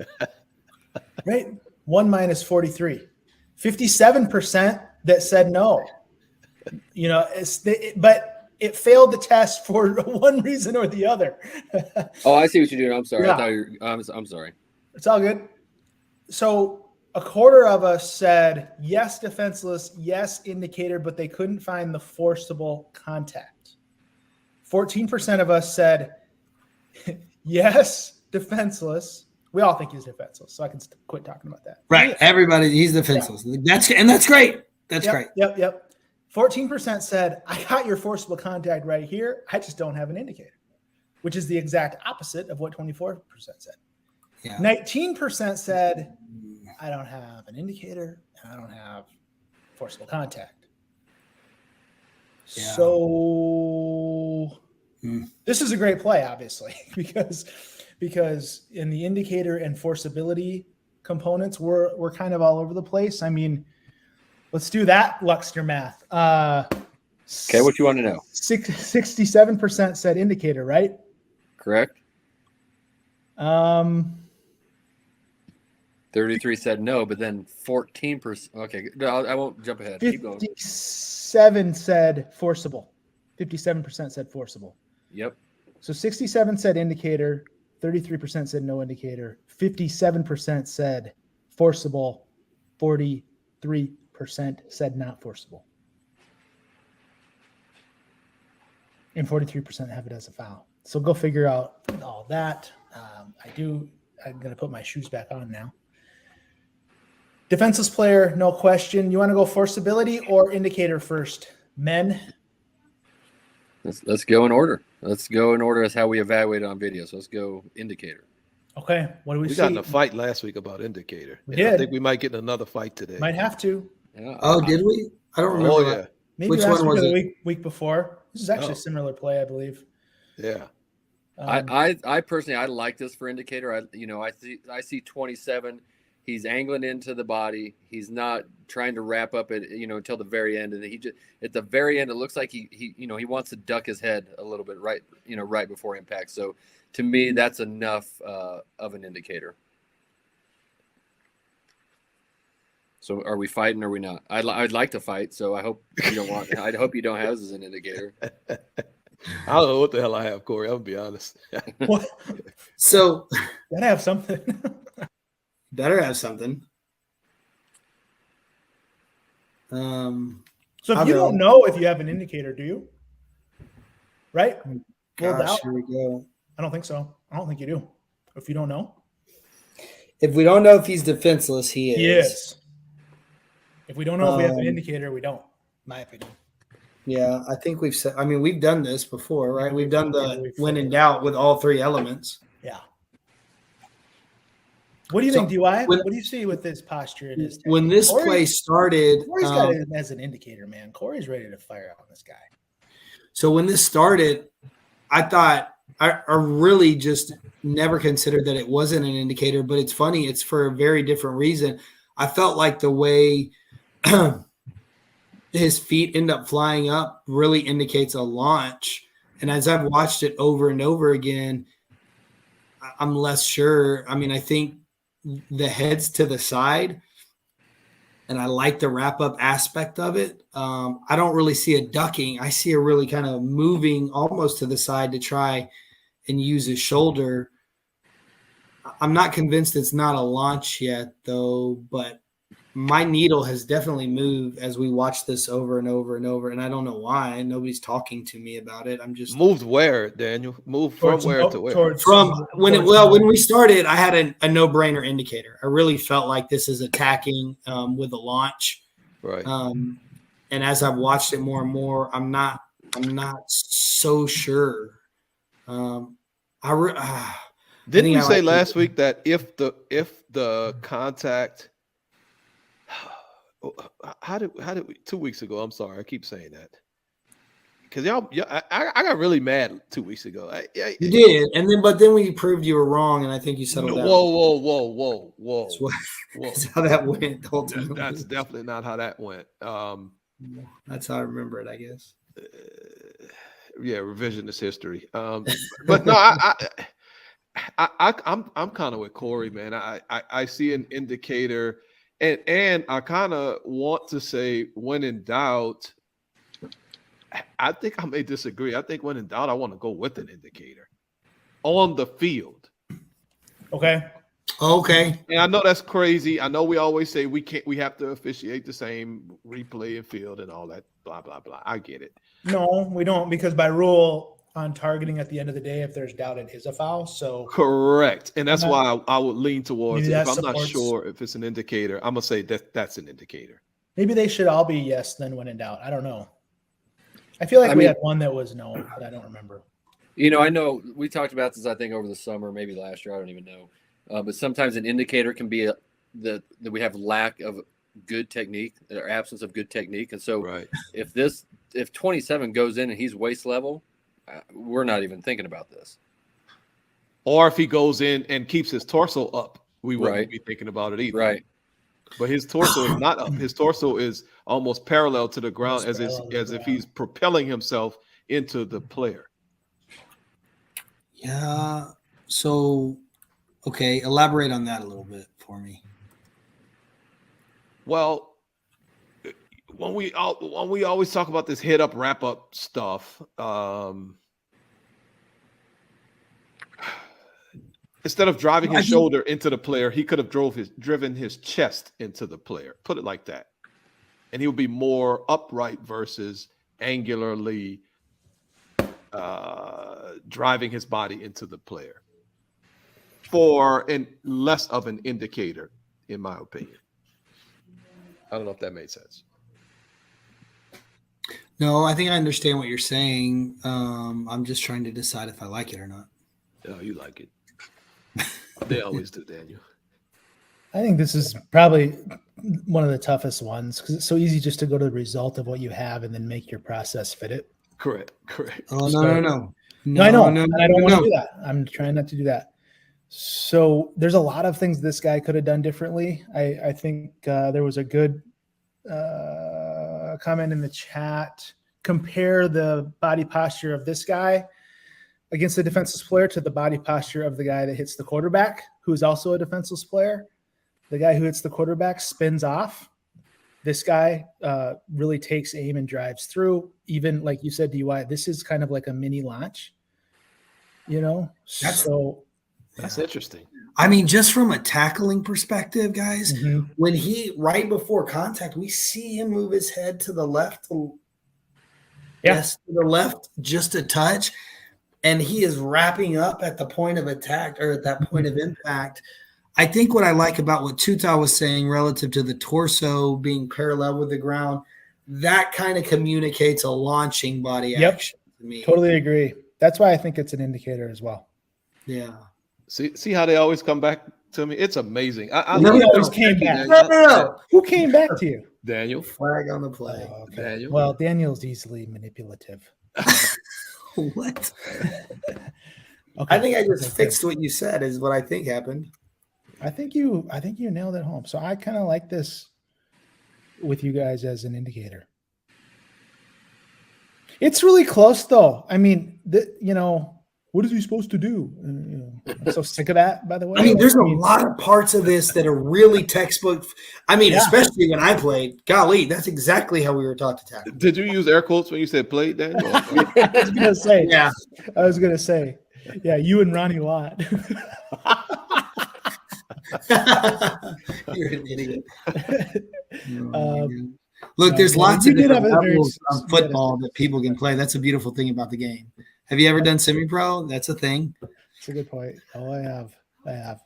Right? 1 minus 43. 57% that said no. But it failed the test for one reason or the other. Oh, I see what you're doing. I'm sorry. Yeah. I thought you were, I'm sorry. It's all good. So a quarter of us said yes, defenseless, yes, indicator, but they couldn't find the forcible contact. 14% of us said yes, defenseless. We all think he's defenseless, so I can quit talking about that. Right. Everybody, he's defenseless. That's great. That's great. Yep. 14% said, I got your forcible contact right here. I just don't have an indicator, which is the exact opposite of what 24% said. Yeah. 19% said, I don't have an indicator and I don't have forcible contact. Yeah. So this is a great play, obviously, because in the indicator and forcibility components, we're kind of all over the place. I mean, let's do that Luxner math. Okay, what you want to know? 67% said indicator, right? Correct. 33 said no, but then 14%. Okay, no, I won't jump ahead. Keep going. 57 said forcible. 57% said forcible. Yep. So 67 said indicator, 33% said no indicator, 57% said forcible, 43% said not forcible. And 43% have it as a foul. So go figure out all that. I'm going to put my shoes back on now. Defenseless player, no question. You want to go forcibility or indicator first? Men? Let's go in order. Let's go in order as how we evaluate it on video. So let's go indicator. Okay. What do we see? We got in a fight last week about indicator. We I did. think we might get in another fight today. Might have to. Yeah. Oh, did we? I don't remember. Oh, yeah. Maybe Which last one was week or it? the week before. This is actually a similar play, I believe. Yeah. I personally, I like this for indicator. I see 27. He's angling into the body. He's not trying to wrap up it, until the very end. And he just at the very end, it looks like he wants to duck his head a little bit right before impact. So to me, that's enough of an indicator. So are we fighting or are we not? I'd like to fight. So I hope you don't want. I hope you don't have this as an indicator. I don't know what the hell I have, Corey. I'm gonna be honest. What? So Gotta have something. better have something. So if you don't know if you have an indicator, do you? Right? Ruled Gosh, out? here we go. I don't think so. I don't think you do. If you don't know. If we don't know if he's defenseless, he is. He is. If we don't know if we have an Um, indicator, we don't. My opinion. Yeah, I think we've said. I mean, we've done this before, right? We've done Yeah, the we've when in flipped. doubt with all three elements. Yeah. What do you So, think, DY? when- What do you see with this posture and his When this Corey- play started, Corey's got it as an indicator, man. Corey's ready to fire on this guy. so when this started, I thought I really just never considered that it wasn't an indicator. But it's funny; it's for a very different reason. I felt like the way his feet end up flying up really indicates a launch. And as I've watched it over and over again, I'm less sure. I mean, I think the head's to the side, and I like the wrap up aspect of it. I don't really see a ducking. I see a really kind of moving almost to the side to try and use his shoulder. I'm not convinced it's not a launch yet, though, but my needle has definitely moved as we watch this over and over and over, and I don't know why. Nobody's talking to me about it. I'm just Moved where, Daniel? Moved from where to where? from when we started. I had a no-brainer indicator. I really felt like this is attacking with a launch, Right. and as I've watched it more and more, I'm not so sure. Didn't think we I say like last week that if the contact, how did we 2 weeks ago? I'm sorry, I keep saying that because I got really mad 2 weeks ago. You did, but then we proved you were wrong, and I think you settled down. Whoa! That's how that went. Ultimately. That's definitely not how that went. That's how I remember it, I guess. Yeah, revisionist history. But no, I'm kind of with Corey, man. I see an indicator, and I kind of want to say when in doubt. I think I may disagree. I think when in doubt, I want to go with an indicator on the field. Okay. Okay. And I know that's crazy. I know we always say we have to officiate the same replay and field and all that, blah, blah, blah. I get it. No, we don't, because by rule on targeting at the end of the day, if there's doubt, it is a foul. So Correct. And that's why I would lean towards maybe if that I'm not supports- sure if it's an indicator, I'm gonna say that's an indicator. maybe they should all be yes, then when in doubt. I don't know. I feel like I we mean- had one that was no, but I don't remember. You know, I know we talked about this, I think, over the summer, maybe last year. I don't even know. But sometimes an indicator can be that we have lack of good technique or absence of good technique. And so Right. if 27 goes in and he's waist level, we're not even thinking about this. Or if he goes in and keeps his torso up, we wouldn't Right. be thinking about it either. Right. But his torso is not up. His torso is almost parallel to the ground Almost as parallel to the if he's propelling himself into the player. Yeah. So, okay, elaborate on that a little bit for me. Well, when we always talk about this head up, wrap up stuff, instead of driving his shoulder into the player, he could have driven his chest into the player. Put it like that, and he would be more upright versus angularly driving his body into the player. For less of an indicator, in my opinion. I don't know if that made sense. No, I think I understand what you're saying. I'm just trying to decide if I like it or not. Oh, you like it. They always do, Daniel. I think this is probably one of the toughest ones because it's so easy just to go to the result of what you have and then make your process fit it. Correct. Oh, So- no. No, I know. And I don't want to no. do that. I'm trying not to do that. So there's a lot of things this guy could have done differently. I think there was a good comment in the chat. Compare the body posture of this guy against the defenseless player to the body posture of the guy that hits the quarterback, who is also a defenseless player. The guy who hits the quarterback spins off. This guy really takes aim and drives through. Even like you said, DY, this is kind of like a mini launch, you know? That's interesting. I mean, just from a tackling perspective, guys, Mhm. when right before contact, we see him move his head to the left. Yes, to the left, just a touch. And he is wrapping up at the point of attack or at that point of impact. I think what I like about what Tuta was saying relative to the torso being parallel with the ground, that kind of communicates a launching body Yep. action to me. Totally agree. That's why I think it's an indicator as well. Yeah. See how they always come back to me? It's amazing. I No, love no, always it. came Thank you, back. Daniel. No. Who came back to you? Daniel. Flag on the play. Oh, okay. Daniel. Well, Daniel's easily manipulative. What? Okay. I think I just Okay. fixed what you said is what I think happened. I think you nailed it home. So I kind of like this with you guys as an indicator. It's really close though. I mean, what is he supposed to do? I'm so sick of that, by the way. I mean, there's a lot of parts of this that are really textbook. I mean, Yeah. especially when I played. Golly, that's exactly how we were taught to tackle. Did you use air quotes when you said played, Daniel? I was gonna say, Yeah. yeah, you and Ronnie Watt. You're an idiot. Um, Look, no, there's no, lots you of did different have a very levels s- of football that people can play. That's a beautiful thing about the game. Have you ever done semi-pro? That's a thing. That's a good point. Oh, I have.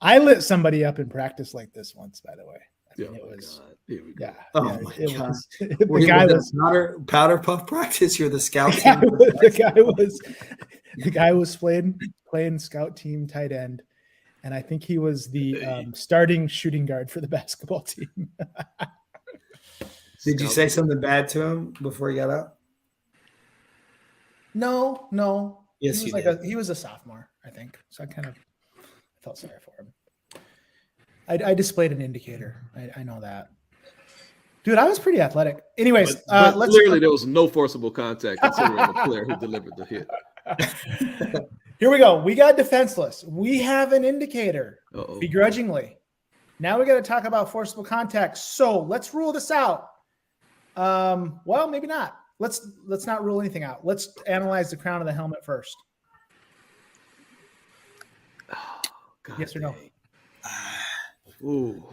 I lit somebody up in practice like this once, by the way. I mean, it was, Here we go. yeah. Oh yeah, my it God. was- Were the you guy with was, the powder puff practice. You're the scout the guy team. was, the guy was playing scout team tight end, and I think he was the starting shooting guard for the basketball team. Did you say something bad to him before he got up? No. Yes, he was you like did. he was a sophomore, I think. So I kind of felt sorry for him. I displayed an indicator. I know that. Dude, I was pretty athletic. Anyways, But let's clearly there was no forcible contact considering the player who delivered the hit. Here we go. We got defenseless. We have an indicator Uh-oh. begrudgingly. Now we got to talk about forcible contact. So let's rule this out. Well, maybe not. Let's not rule anything out. Let's analyze the crown of the helmet first. God Yes or no? dang. Ooh.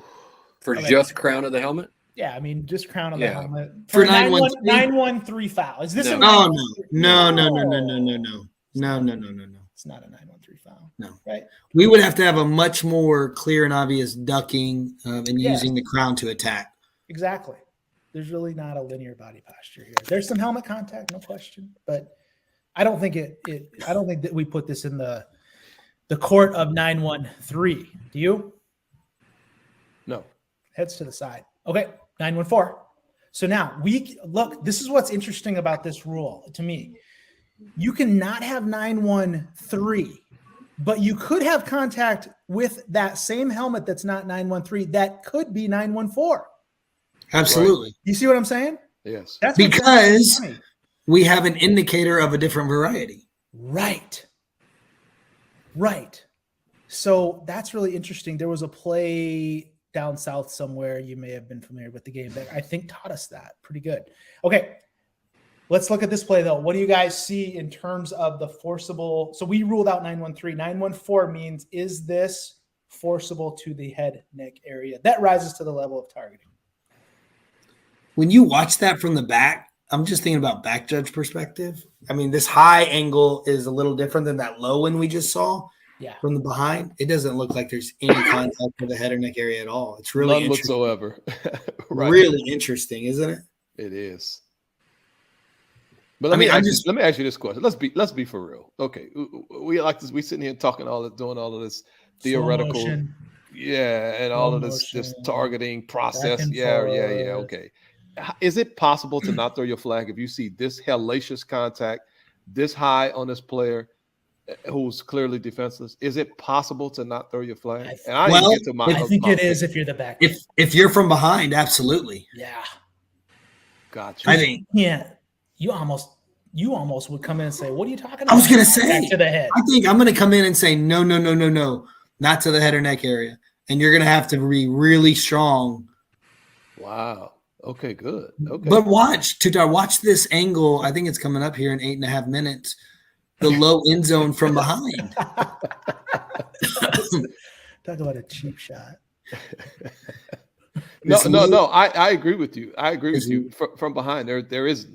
For Okay. just crown of the helmet. Yeah, I mean, just crown of the Yeah. helmet. For a 9-1-3? 9-1-3 foul. Is this No. a Oh 9-1-3? no. It's not a 9-1-3 foul. No. Right? We would have to have a much more clear and obvious ducking and Yeah. using the crown to attack. Exactly. There's really not a linear body posture here. There's some helmet contact, no question, but I don't think I don't think that we put this in the court of 9-1-3. Do you? No. Heads to the side. Okay, 9-1-4. So now look, this is what's interesting about this rule to me. You cannot have 9-1-3, but you could have contact with that same helmet that's not 9-1-3 that could be 9-1-4. Absolutely. You see what I'm saying? Yes. That's what's Because funny. we have an indicator of a different variety. Right. So that's really interesting. There was a play down south somewhere. You may have been familiar with the game that I think taught us that pretty good. Okay. Let's look at this play though. What do you guys see in terms of the forcible? So we ruled out 9-1-3. 9-1-4 means, is this forcible to the head neck area? That rises to the level of targeting. When you watch that from the back, I'm just thinking about back judge perspective. I mean, this high angle is a little different than that low one we just saw Yeah. from the behind. It doesn't look like there's any contact with the head or neck area at all. It's really None interesting. whatsoever. Right. Really interesting, isn't it? It is. But let me ask you this question. Let's be for real. Okay, we like this. We sitting here talking doing all of this theoretical, Slow motion. and all Slow of this motion. targeting process. Back and Yeah. forth. Okay. Is it possible to not throw your flag if you see this hellacious contact, this high on this player who's clearly defenseless? Is it possible to not throw your flag? And I Well, didn't get to my. I think my it is pick. if you're the back. If you're from behind, absolutely. Yeah. Gotcha. I think You almost would come in and say, "What are you talking about?" I was gonna say Back to the head. I think I'm gonna come in and say no, not to the head or neck area, and you're gonna have to be really strong. Wow. Okay. Good. Okay. But watch this angle. I think it's coming up here in 8.5 minutes. The low end zone from behind. Talk about a cheap shot. No. I agree with you. I agree with you. From behind, there is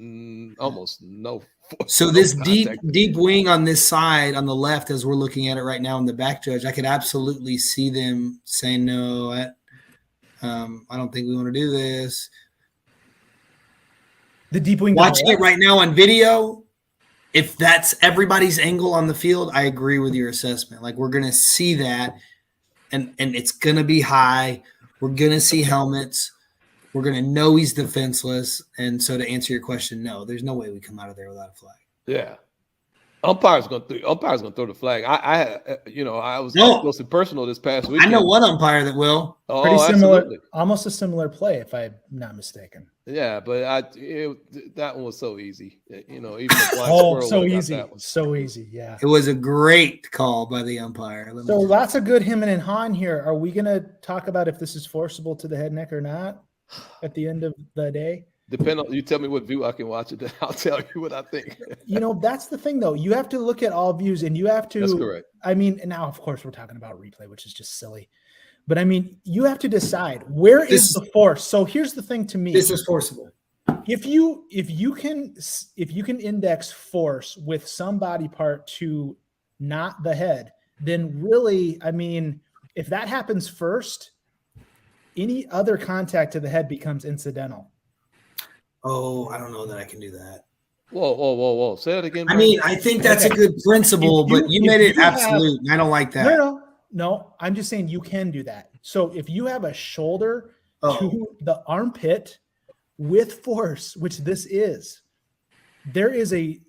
almost no. So this deep wing on this side on the left, as we're looking at it right now in the back judge, I could absolutely see them saying no. I don't think we want to do this. The deep wing. Watching it right now on video, if that's everybody's angle on the field, I agree with your assessment. Like we're gonna see that, and it's gonna be high. We're gonna see helmets. We're gonna know he's defenseless. And so to answer your question, no, there's no way we come out of there without a flag. Yeah. Umpire's gonna throw the flag. I was close and personal this past week. I know one umpire that will. Oh, pretty similar, absolutely. almost a similar play, if I'm not mistaken. Yeah, but that one was so easy. Even the black squirrel so got easy, that one. so easy. Yeah. It was a great call by the umpire. So lots of good him and Han here. Are we gonna talk about if this is forcible to the head neck or not at the end of the day? Depend on you. Tell me what view I can watch it. Then I'll tell you what I think. That's the thing, though. You have to look at all views, and you have to. That's correct. I mean, now of course we're talking about replay, which is just silly. But I mean, you have to decide where is the force. So here's the thing to me: this is forcible. If you can index force with some body part to not the head, then really, I mean, if that happens first, any other contact to the head becomes incidental. Oh, I don't know that I can do that. Whoa. Say that again. I mean, I think that's a good principle, but you made it absolute. I don't like that. No. I'm just saying you can do that. So if you have a shoulder to the armpit with force, which this is, there is a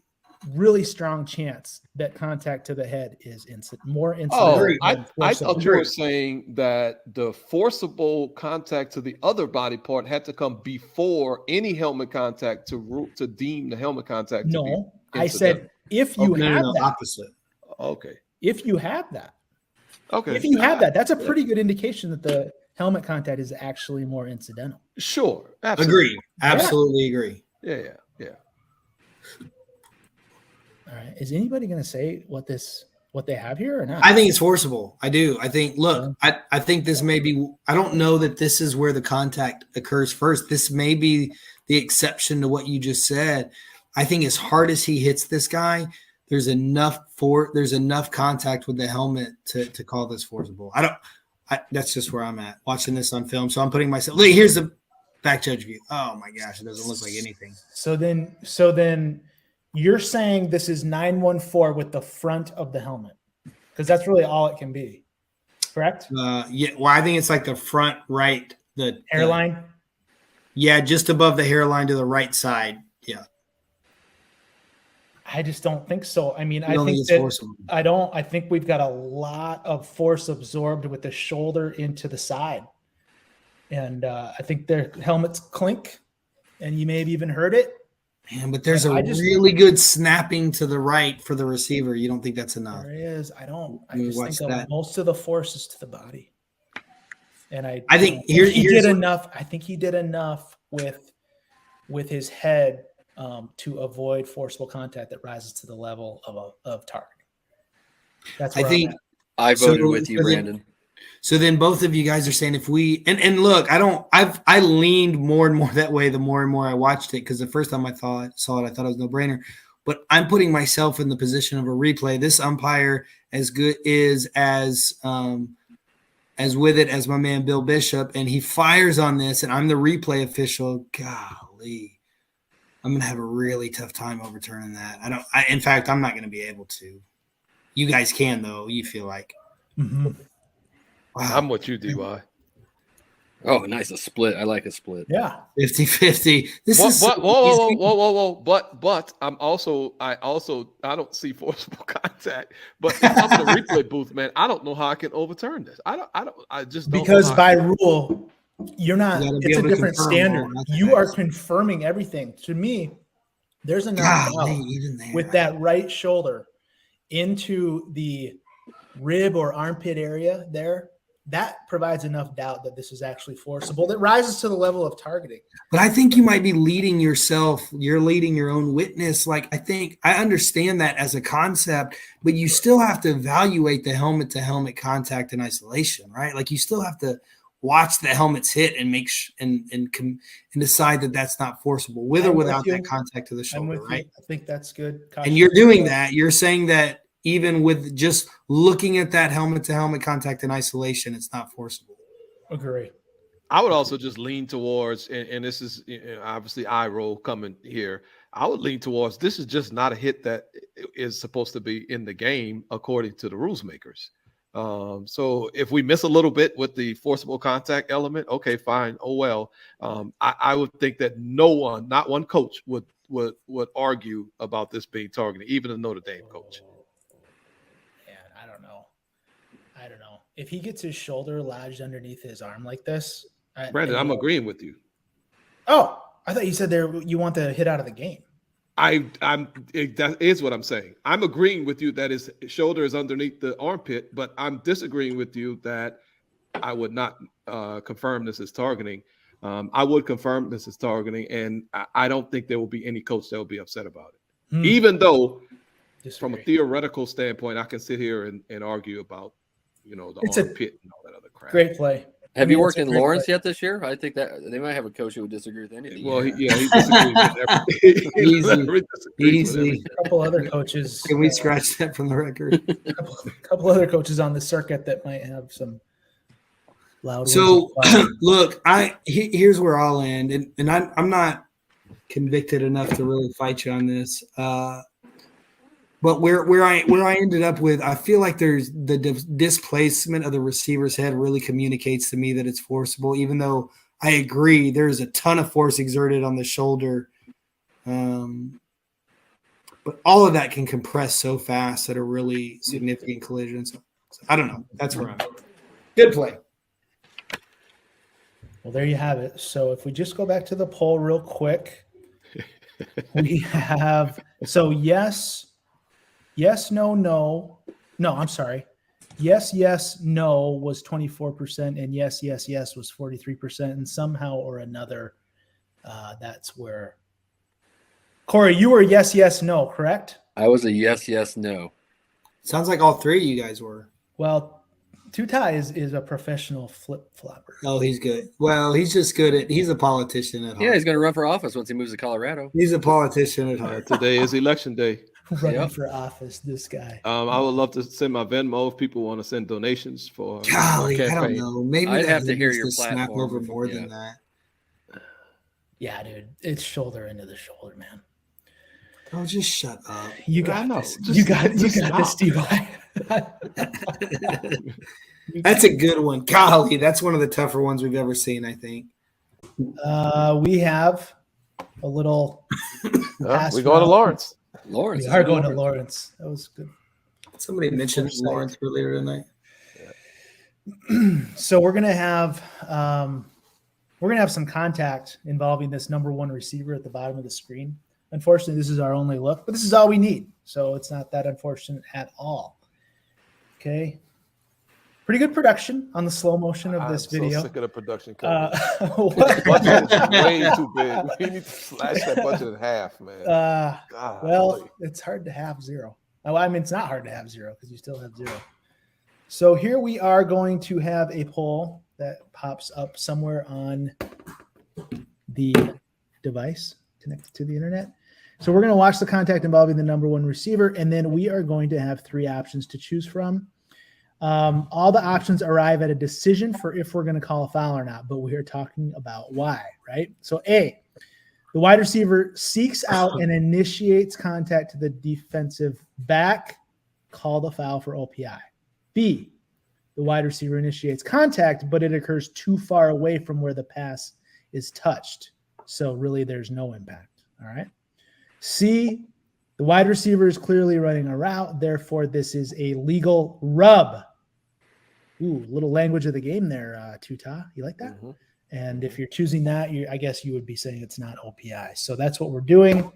really strong chance that contact to the head is more incidental. I thought you were saying that the forcible contact to the other body part had to come before any helmet contact to deem the helmet contact. No, I said if you have that. Opposite. Okay. If you have that. Okay. If you have that, that's a pretty good indication that the helmet contact is actually more incidental. Sure. Absolutely. Agree. Absolutely agree. Yeah. All right. Is anybody going to say what they have here or not? I think it's forcible. I do. I think, look, I think this may be, I don't know that this is where the contact occurs first. This may be the exception to what you just said. I think as hard as he hits this guy, there's enough contact with the helmet to call this forcible. That's just where I'm at watching this on film. So I'm putting myself, look, here's the back judge view. Oh my gosh. It doesn't look like anything. So then you're saying this is 914 with the front of the helmet, because that's really all it can be, correct? Yeah. Well, I think it's like the front right, the hairline. Just above the hairline to the right side. Yeah. I just don't think so. I mean, I think we've got a lot of force absorbed with the shoulder into the side, and I think their helmets clink, and you may have even heard it. Man, but there's really good snapping to the right for the receiver. You don't think that's enough? There is. I just think most of the force is to the body. And I think he did enough. I think he did enough with his head to avoid forcible contact that rises to the level of targeting. That's where I voted with you, Brandon. So then both of you guys are saying if we and look, I leaned more and more that way the more and more I watched it, because the first time I saw it, I thought it was no brainer. But I'm putting myself in the position of a replay. This umpire as good is as with it as my man Bill Bishop, and he fires on this, and I'm the replay official. Golly, I'm gonna have a really tough time overturning that. In fact, I'm not gonna be able to. You guys can though. You feel like. Mm-hmm. Wow. I'm what you do, Oh, nice. A split. I like a split. Yeah. 50-50. Whoa. But I don't see forcible contact. But if I'm in the replay booth, man, I don't know how I can overturn this. I just don't. Because by rule, you're not, it's a different standard. You are confirming everything. To me, there's enough with that right shoulder into the rib or armpit area there. That provides enough doubt that this is actually forcible. That rises to the level of targeting. But I think you might be leading yourself. You're leading your own witness. Like, I understand that as a concept, but you still have to evaluate the helmet to helmet contact in isolation, right? Like, you still have to watch the helmets hit and make and decide that that's not forcible with or I'm with without you. that contact to the I'm shoulder, with right? you. I think that's good. And you're doing that. You're saying that even with just looking at that helmet to helmet contact in isolation, it's not forcible. Agree. I would also just lean towards, and this is obviously eye roll coming here. I would lean towards this is just not a hit that is supposed to be in the game according to the rules makers. So if we miss a little bit with the forcible contact element, okay, fine. Oh well. I would think that no one, not one coach, would argue about this being targeted, even a Notre Dame coach. Man, I don't know. If he gets his shoulder lodged underneath his arm like this, Brandon, I'm agreeing with you. Oh, I thought you said you want the hit out of the game. That is what I'm saying. I'm agreeing with you that his shoulder is underneath the armpit, but I'm disagreeing with you that I would not confirm this as targeting. I would confirm this as targeting, and I don't think there will be any coach that will be upset about it. Even though, from a theoretical standpoint, I can sit here and argue about, the armpit and all that other crap. Great play. Have you worked in Lawrence yet this year? I think that they might have a coach who would disagree with anything. Well, he disagrees with everything. Easy. A couple other coaches. Can we scratch that from the record? A couple other coaches on the circuit that might have some loud. So look, here's where I'll end, and I'm not convicted enough to really fight you on this. But where I ended up with, I feel like there's the displacement of the receiver's head really communicates to me that it's forcible, even though I agree there's a ton of force exerted on the shoulder. But all of that can compress so fast at a really significant collision. So I don't know. That's where I'm at. Good play. Well, there you have it. So if we just go back to the poll real quick, we have yes, no. I'm sorry. Yes, no was 24%, and yes was 43%. And somehow or another, that's where. Corey, you were yes, no, correct? I was a yes, no. Sounds like all three of you guys were. Well, Tutai is a professional flip-flopper. Oh, he's good. Well, he's just good he's a politician at heart. Yeah, he's going to run for office once he moves to Colorado. He's a politician at heart. Today is election day. Running for office, this guy. I would love to send my Venmo if people want to send donations for. Golly, I don't know. Maybe I'd have to hear your snap platform over more than that. Yeah, dude, it's shoulder into the shoulder, man. Oh, just shut up. You got this. You got this, T.Y. That's a good one. Golly, that's one of the tougher ones we've ever seen, I think. We have a little. We go to Lawrence. Lawrence. We are going to Lawrence. That was good. Somebody mentioned Lawrence earlier tonight. So we're gonna have some contact involving this number one receiver at the bottom of the screen. Unfortunately, this is our only look, but this is all we need. So it's not that unfortunate at all. Okay. Pretty good production on the slow motion of this video. So sick of the production company. What? Budget is way too big. We need to slash that budget in half, man. Well, it's hard to have zero. Oh, I mean, it's not hard to have zero because you still have zero. So here we are going to have a poll that pops up somewhere on the device connected to the internet. So we're going to watch the contact involving the number one receiver, and then we are going to have three options to choose from. All the options arrive at a decision for if we're going to call a foul or not, but we are talking about why, right? So A, the wide receiver seeks out and initiates contact to the defensive back, call the foul for OPI. B, the wide receiver initiates contact, but it occurs too far away from where the pass is touched. So really there's no impact, all right? C, the wide receiver is clearly running a route, therefore this is a legal rub. Ooh, little language of the game there, Tuta. You like that? Mm-hmm. And if you're choosing that, I guess you would be saying it's not OPI. So that's what we're doing.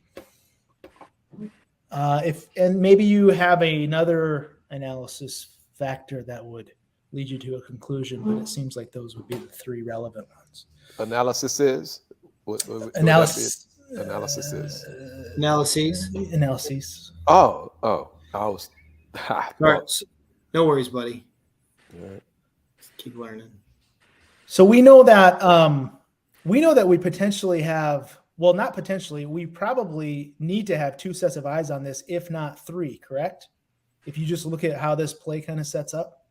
And maybe you have another analysis factor that would lead you to a conclusion, but it seems like those would be the three relevant ones. Analysis is? Analysis is. Oh, I was. All right. No worries, buddy. All right. Keep learning. So we know that we potentially have, well, not potentially, we probably need to have 2 sets of eyes on this, if not 3, correct? If you just look at how this play kind of sets up.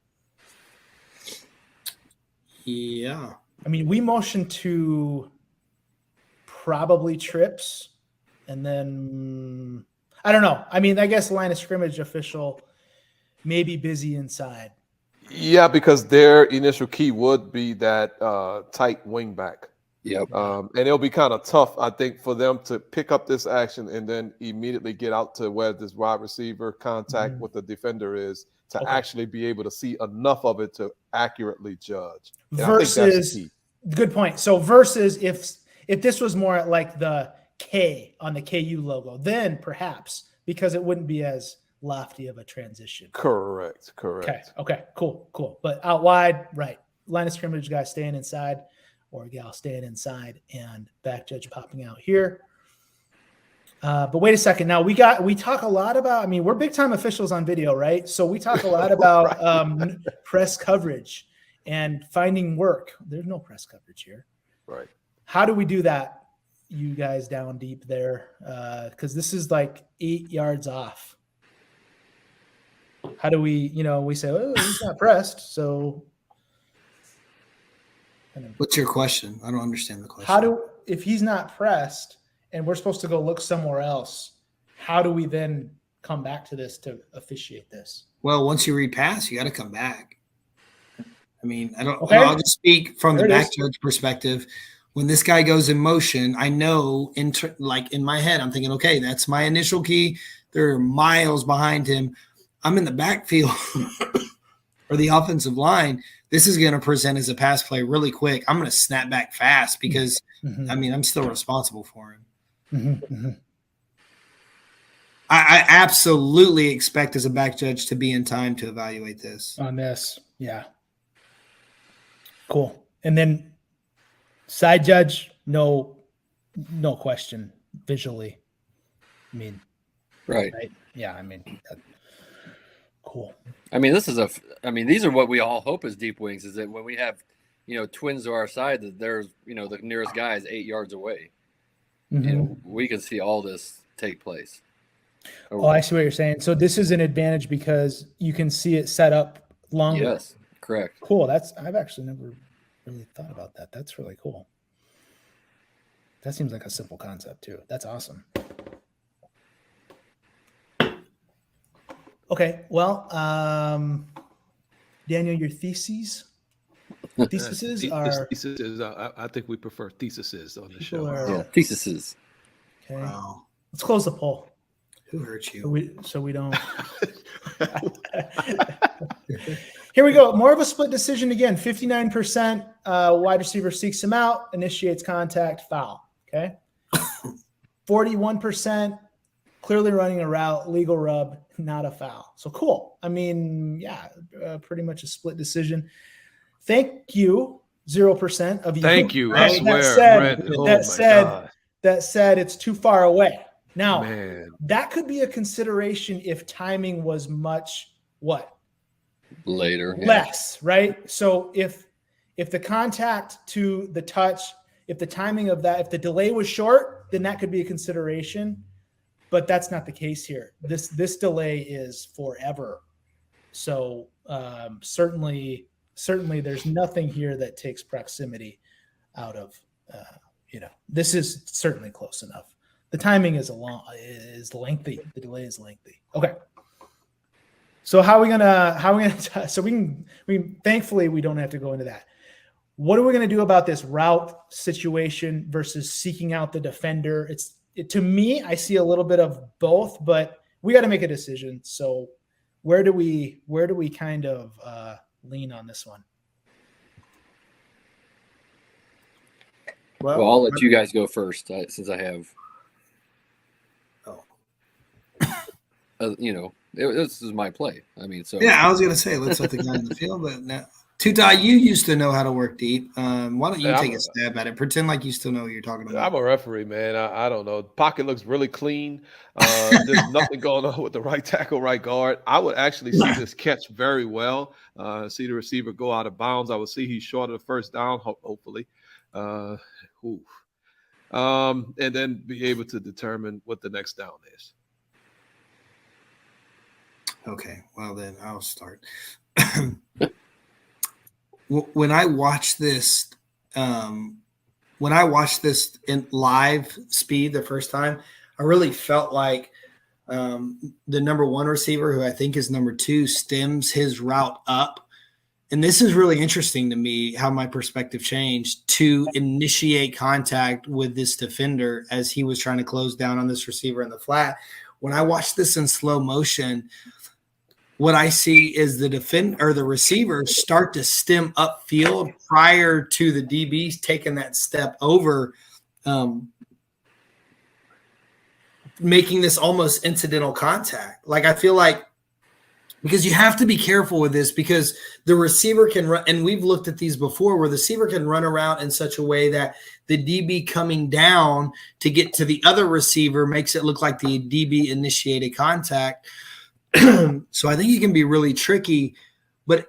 Yeah. I mean, we motion to probably trips, and then I don't know. I mean, I guess line of scrimmage official may be busy inside. Yeah, because their initial key would be that tight wing back. Yep. And it'll be kind of tough, I think, for them to pick up this action and then immediately get out to where this wide receiver contact with the defender is to actually be able to see enough of it to accurately judge. And I think that's the Versus, key. good point. So versus if this was more like the K on the KU logo, then perhaps, because it wouldn't be as lofty of a transition. Correct. Okay, cool. But out wide, right. Line of scrimmage guy staying inside, or gal staying inside, and back judge popping out here. But wait a second. Now we talk a lot about, I mean, we're big time officials on video, right? So we talk a lot about press coverage and finding work. There's no press coverage here. Right. How do we do that, you guys down deep there? Because this is like 8 yards off. How do we, we say, oh, he's not pressed. So What's your question? I don't understand the question. If he's not pressed and we're supposed to go look somewhere else, how do we then come back to this to officiate this? Well, once you read pass, you got to come back. I mean, Okay. I'll just speak from There the it back is. judge perspective. When this guy goes in motion, I know in my head, I'm thinking, okay, that's my initial key. They're miles behind him. I'm in the backfield or the offensive line. This is going to present as a pass play really quick. I'm going to snap back fast because, I mean, I'm still responsible for him. I absolutely expect as a back judge to be in time to evaluate this. On this. Yeah. Cool. And then side judge, no question visually. I mean, Right. Yeah. I mean, cool. I mean, these are what we all hope as deep wings, is that when we have, twins to our side, that there's, the nearest guy is 8 yards away. We can see all this take place. Oh, I see what you're saying. So this is an advantage because you can see it set up longer. Yes, correct. Cool. I've actually never really thought about that. That's really cool. That seems like a simple concept too. That's awesome. Okay. Well, Daniel, your theses are. Theses. I think we prefer theses on the show. Yeah, theses. Okay. Wow. Let's close the poll. Who hurt you? So we don't. Here we go. More of a split decision again. 59% wide receiver seeks him out, initiates contact, foul. Okay. 41% clearly running a route, legal rub, not a foul. So cool. I mean, yeah, pretty much a split decision. Thank you, 0% of you. Thank you. I Right? swear. That said, it's too far away. Now, Man. that could be a consideration if timing was much Later. less, right? So if the contact to the touch, if the timing of that, if the delay was short, then that could be a consideration. But that's not the case here. This delay is forever. So certainly there's nothing here that takes proximity out of this is certainly close enough. The timing is lengthy. The delay is lengthy. Okay. So how are we gonna so we can thankfully we don't have to go into that. What are we gonna do about this route situation versus seeking out the defender? To me, I see a little bit of both, but we got to make a decision. So where do we kind of lean on this one? Well, I'll let you guys go first since I have. This is my play. I mean, so Yeah, I was gonna say let's let the guy in the field, but now, Tutai, you used to know how to work deep. Why don't you Yeah, take a stab at it? Pretend like you still know what you're talking about. I'm a referee, man. I don't know. Pocket looks really clean. There's nothing going on with the right tackle, right guard. I would actually see this catch very well. See the receiver go out of bounds. I would see he's short of the first down, hopefully. And then be able to determine what the next down is. Okay, well then I'll start. When I watched this in live speed the first time, I really felt like the number one receiver, who I think is number 2, stems his route up. And this is really interesting to me, how my perspective changed to initiate contact with this defender as he was trying to close down on this receiver in the flat. When I watched this in slow motion, what I see is the defender or the receiver start to stem upfield prior to the DBs taking that step over, making this almost incidental contact. Like, I feel like, because you have to be careful with this, because the receiver can run, and we've looked at these before, where the receiver can run around in such a way that the DB coming down to get to the other receiver makes it look like the DB initiated contact. So I think it can be really tricky, but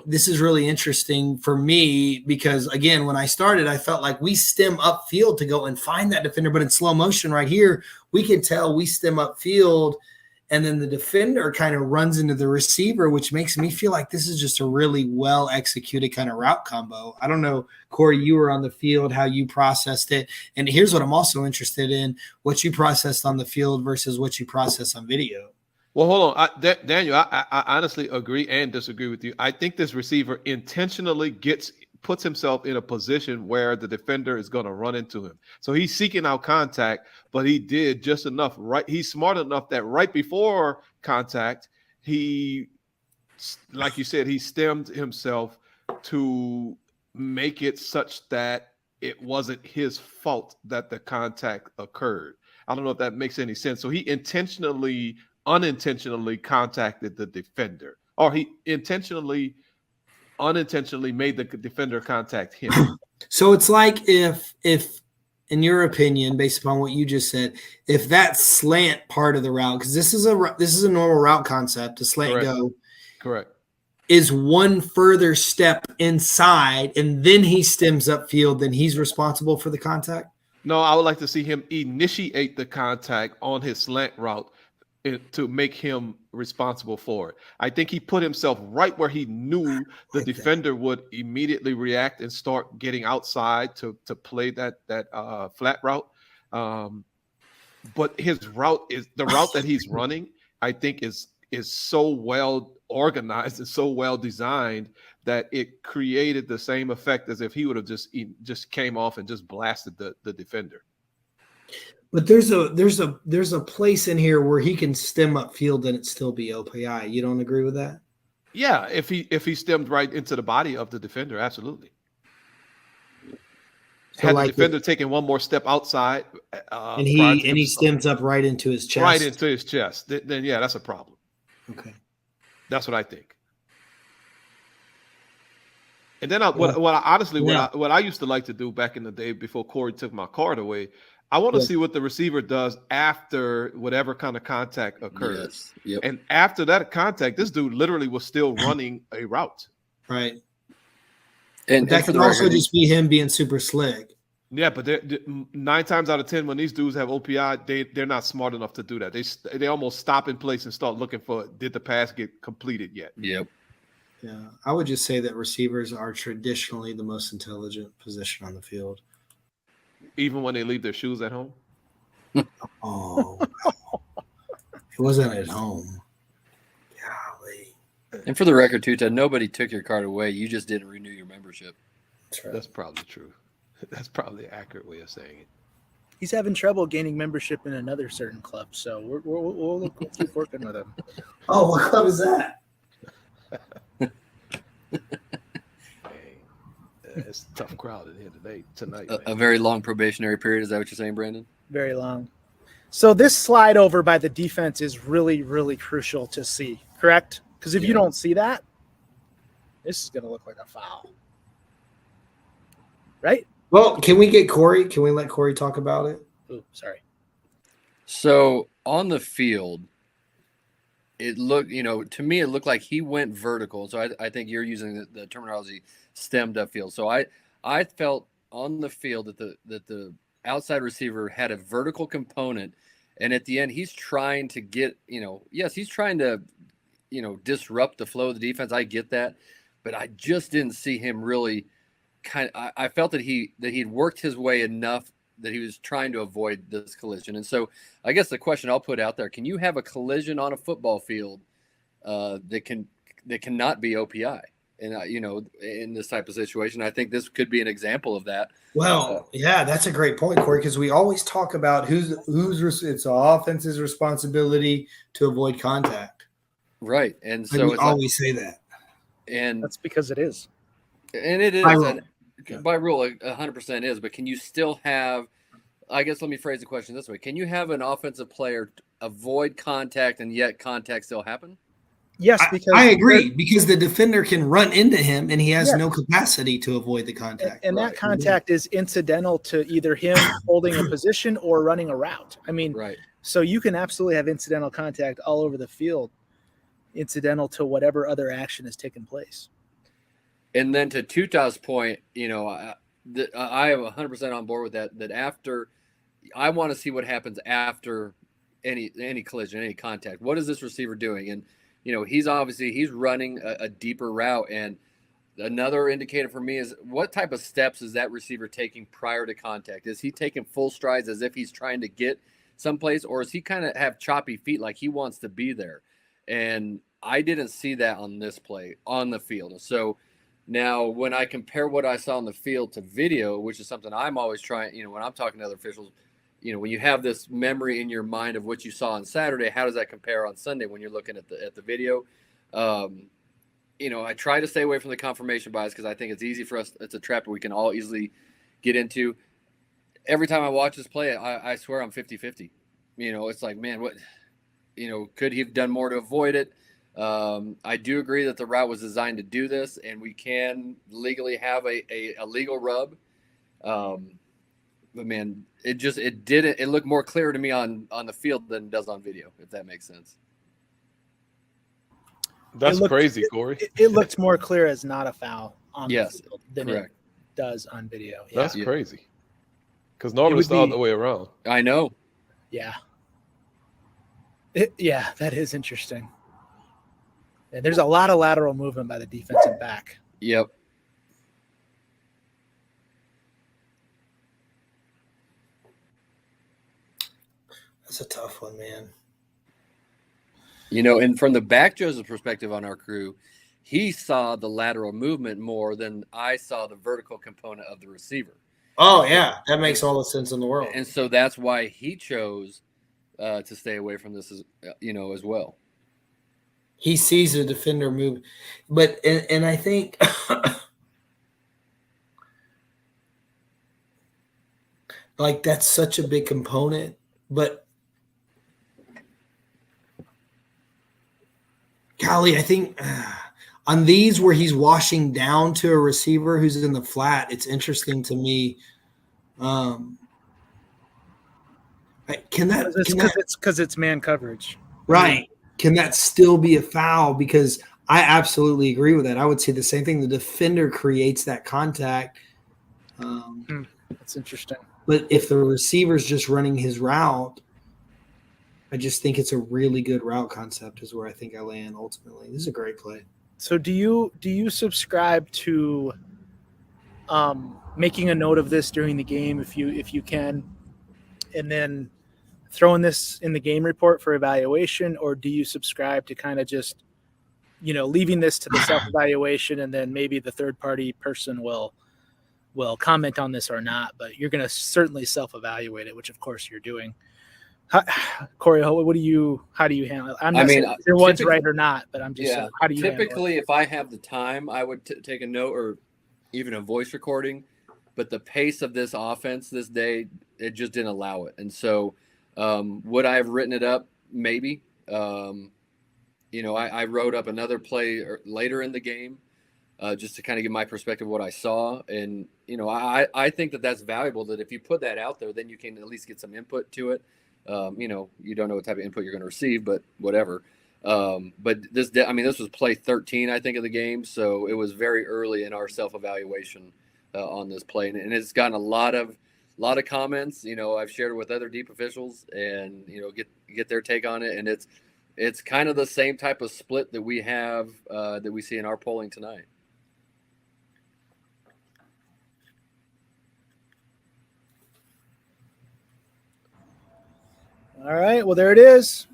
this is really interesting for me because, again, when I started, I felt like we stem upfield to go and find that defender, but in slow motion right here, we can tell we stem upfield and then the defender kind of runs into the receiver, which makes me feel like this is just a really well executed kind of route combo. I don't know, Corey, you were on the field, how you processed it. And here's what I'm also interested in, what you processed on the field versus what you processed on video. Well, hold on, Daniel. I honestly agree and disagree with you. I think this receiver intentionally puts himself in a position where the defender is going to run into him. So he's seeking out contact, but he did just enough. Right, he's smart enough that right before contact, he, like you said, he stemmed himself to make it such that it wasn't his fault that the contact occurred. I don't know if that makes any sense. So he unintentionally contacted the defender, or he unintentionally made the defender contact him. So it's like if in your opinion, based upon what you just said, if that slant part of the route, because this is a normal route concept, a slant go, correct, is one further step inside, and then he stems upfield, then he's responsible for the contact? No, I would like to see him initiate the contact on his slant route to make him responsible for it. I think he put himself right where he knew the defender would immediately react and start getting outside to play that flat route. But his route is the route that he's running, I think is so well organized and so well designed that it created the same effect as if he would have just came off and just blasted the defender. But there's a place in here where he can stem upfield and it still be OPI. You don't agree with that? Yeah, if he stemmed right into the body of the defender, absolutely. So had the defender taken one more step outside, and he stems up right into his chest. Right into his chest. Then yeah, that's a problem. Okay, that's what I think. And then what I used to like to do back in the day before Corey took my card away, I want to see what the receiver does after whatever kind of contact occurs. Yes. Yep. And after that contact, this dude literally was still running a route. Right. And that could also just be him being super slick. Yeah, but 9 times out of 10, when these dudes have OPI, they're not smart enough to do that. They almost stop in place and start looking for, did the pass get completed yet? Yep. Yeah, I would just say that receivers are traditionally the most intelligent position on the field. Even when they leave their shoes at home? Oh, it wasn't at home. Golly. And for the record, too, Ted, nobody took your card away. You just didn't renew your membership. That's right. That's probably true. That's probably an accurate way of saying it. He's having trouble gaining membership in another certain club, so we'll keep working with him. Oh, what club is that? It's a tough crowd in here tonight. A very long probationary period. Is that what you're saying, Brandon? Very long. So this slide over by the defense is really, really crucial to see, correct? Because if you don't see that, This is going to look like a foul. Right? Well, can we get Corey? Can we let Corey talk about it? Ooh, sorry. So on the field, it looked, to me, it looked like he went vertical. So I think you're using the terminology stemmed upfield. So I felt on the field that the outside receiver had a vertical component, and at the end he's trying to get, yes, he's trying to, disrupt the flow of the defense. I get that, but I just didn't see him really I felt that he'd worked his way enough that he was trying to avoid this collision. And so I guess the question I'll put out there, can you have a collision on a football field that cannot be OPI? And, in this type of situation, I think this could be an example of that. Well, yeah, that's a great point, Corey, because we always talk about it's the offense's responsibility to avoid contact. Right. And so we always say that. And that's because it is. And it is. By rule, 100% is. But can you still have, I guess let me phrase the question this way. Can you have an offensive player avoid contact and yet contact still happen? Yes, because I agree, because the defender can run into him and he has no capacity to avoid the contact. And that contact is incidental to either him holding a position or running a route. I mean, right. So you can absolutely have incidental contact all over the field, incidental to whatever other action has taken place. And then to Tuta's point, I am 100% on board with that. That after, I want to see what happens after any collision, any contact. What is this receiver doing? And he's running a deeper route. And another indicator for me is what type of steps is that receiver taking prior to contact? Is he taking full strides as if he's trying to get someplace, or is he kind of have choppy feet like he wants to be there? And I didn't see that on this play on the field. So. Now, when I compare what I saw on the field to video, which is something I'm always trying, when I'm talking to other officials, when you have this memory in your mind of what you saw on Saturday, how does that compare on Sunday when you're looking at the video? I try to stay away from the confirmation bias because I think it's easy for us. It's a trap that we can all easily get into. Every time I watch this play, I swear I'm 50-50. It's like, man, what, could he have done more to avoid it? I do agree that the route was designed to do this, and we can legally have a legal rub. But man, it looked more clear to me on the field than it does on video, if that makes sense. That's crazy, Corey. It looked more clear as not a foul on the field than correct. It does on video. Yeah. That's crazy. Because normally it's the other way around. I know. Yeah. That is interesting. And there's a lot of lateral movement by the defensive back. Yep. That's a tough one, man. And from the back Joseph's perspective on our crew, he saw the lateral movement more than I saw the vertical component of the receiver. Oh, yeah. That makes all the sense in the world. And so that's why he chose to stay away from this, as well. He sees the defender move. But, and I think like that's such a big component. But golly, I think on these where he's washing down to a receiver who's in the flat, it's interesting to me. Because it's man coverage, right? Can that still be a foul? Because I absolutely agree with that. I would say the same thing. The defender creates that contact. That's interesting. But if the receiver's just running his route, I just think it's a really good route concept is where I think I land ultimately. This is a great play. So do you subscribe to making a note of this during the game if you can, and then throwing this in the game report for evaluation, or do you subscribe to kind of just, leaving this to the self-evaluation, and then maybe the third-party person will comment on this or not, but you're going to certainly self-evaluate it, which of course you're doing. Corey, how do you handle it? I'm not saying if one's right or not, but I'm just saying, how do you typically, if I have the time, I would take a note or even a voice recording, but the pace of this offense this day, it just didn't allow it. And so would I have written it up? Maybe. I wrote up another play later in the game just to kind of give my perspective of what I saw. And, you know, I think that that's valuable, that if you put that out there, then you can at least get some input to it. You know, you don't know what type of input you're going to receive, but whatever. But this was play 13, I think, of the game. So it was very early in our self-evaluation on this play. And it's gotten a lot of comments. You know, I've shared it with other deep officials and, you know, get their take on it. And it's kind of the same type of split that we have that we see in our polling tonight. All right. Well, there it is.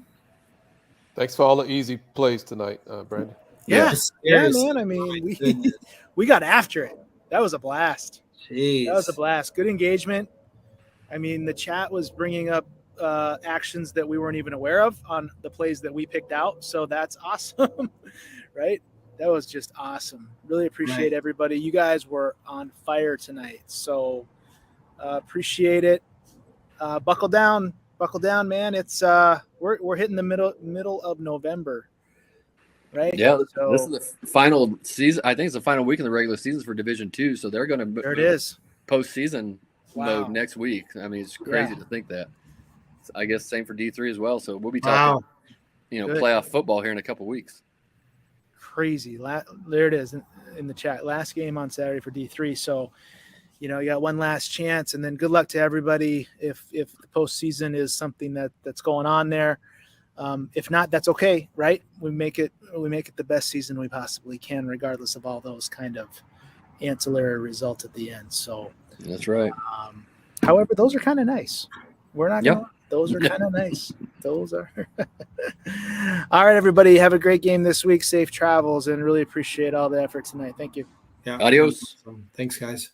Thanks for all the easy plays tonight, Brandon. Yeah, Yes. man. I mean, My goodness. we got after it. That was a blast. Jeez. That was a blast. Good engagement. I mean, the chat was bringing up actions that we weren't even aware of on the plays that we picked out. So that's awesome, right? That was just awesome. Really appreciate everybody. You guys were on fire tonight. So appreciate it. Buckle down, man. It's we're hitting the middle of November, right? Yeah, So, this is the final season. I think it's the final week in the regular season for Division II. So they're going to there it is. postseason Wow. mode next week. I mean, it's crazy Yeah. to think that. I guess same for D3 as well. So we'll be talking, you know, Good. playoff football here in a couple weeks. Crazy. There it is in the chat. Last game on Saturday for D3. So, you know, you got one last chance, and then good luck to everybody. If the postseason is something that's going on there, if not, that's okay, right? We make it the best season we possibly can, regardless of all those kind of ancillary results at the end. So, That's right. however, those are kind of nice. We're not. Yep. Gonna, those are kind of nice. Those are. All right, everybody. Have a great game this week. Safe travels, and really appreciate all the effort tonight. Thank you. Yeah. Adios. Thanks, guys.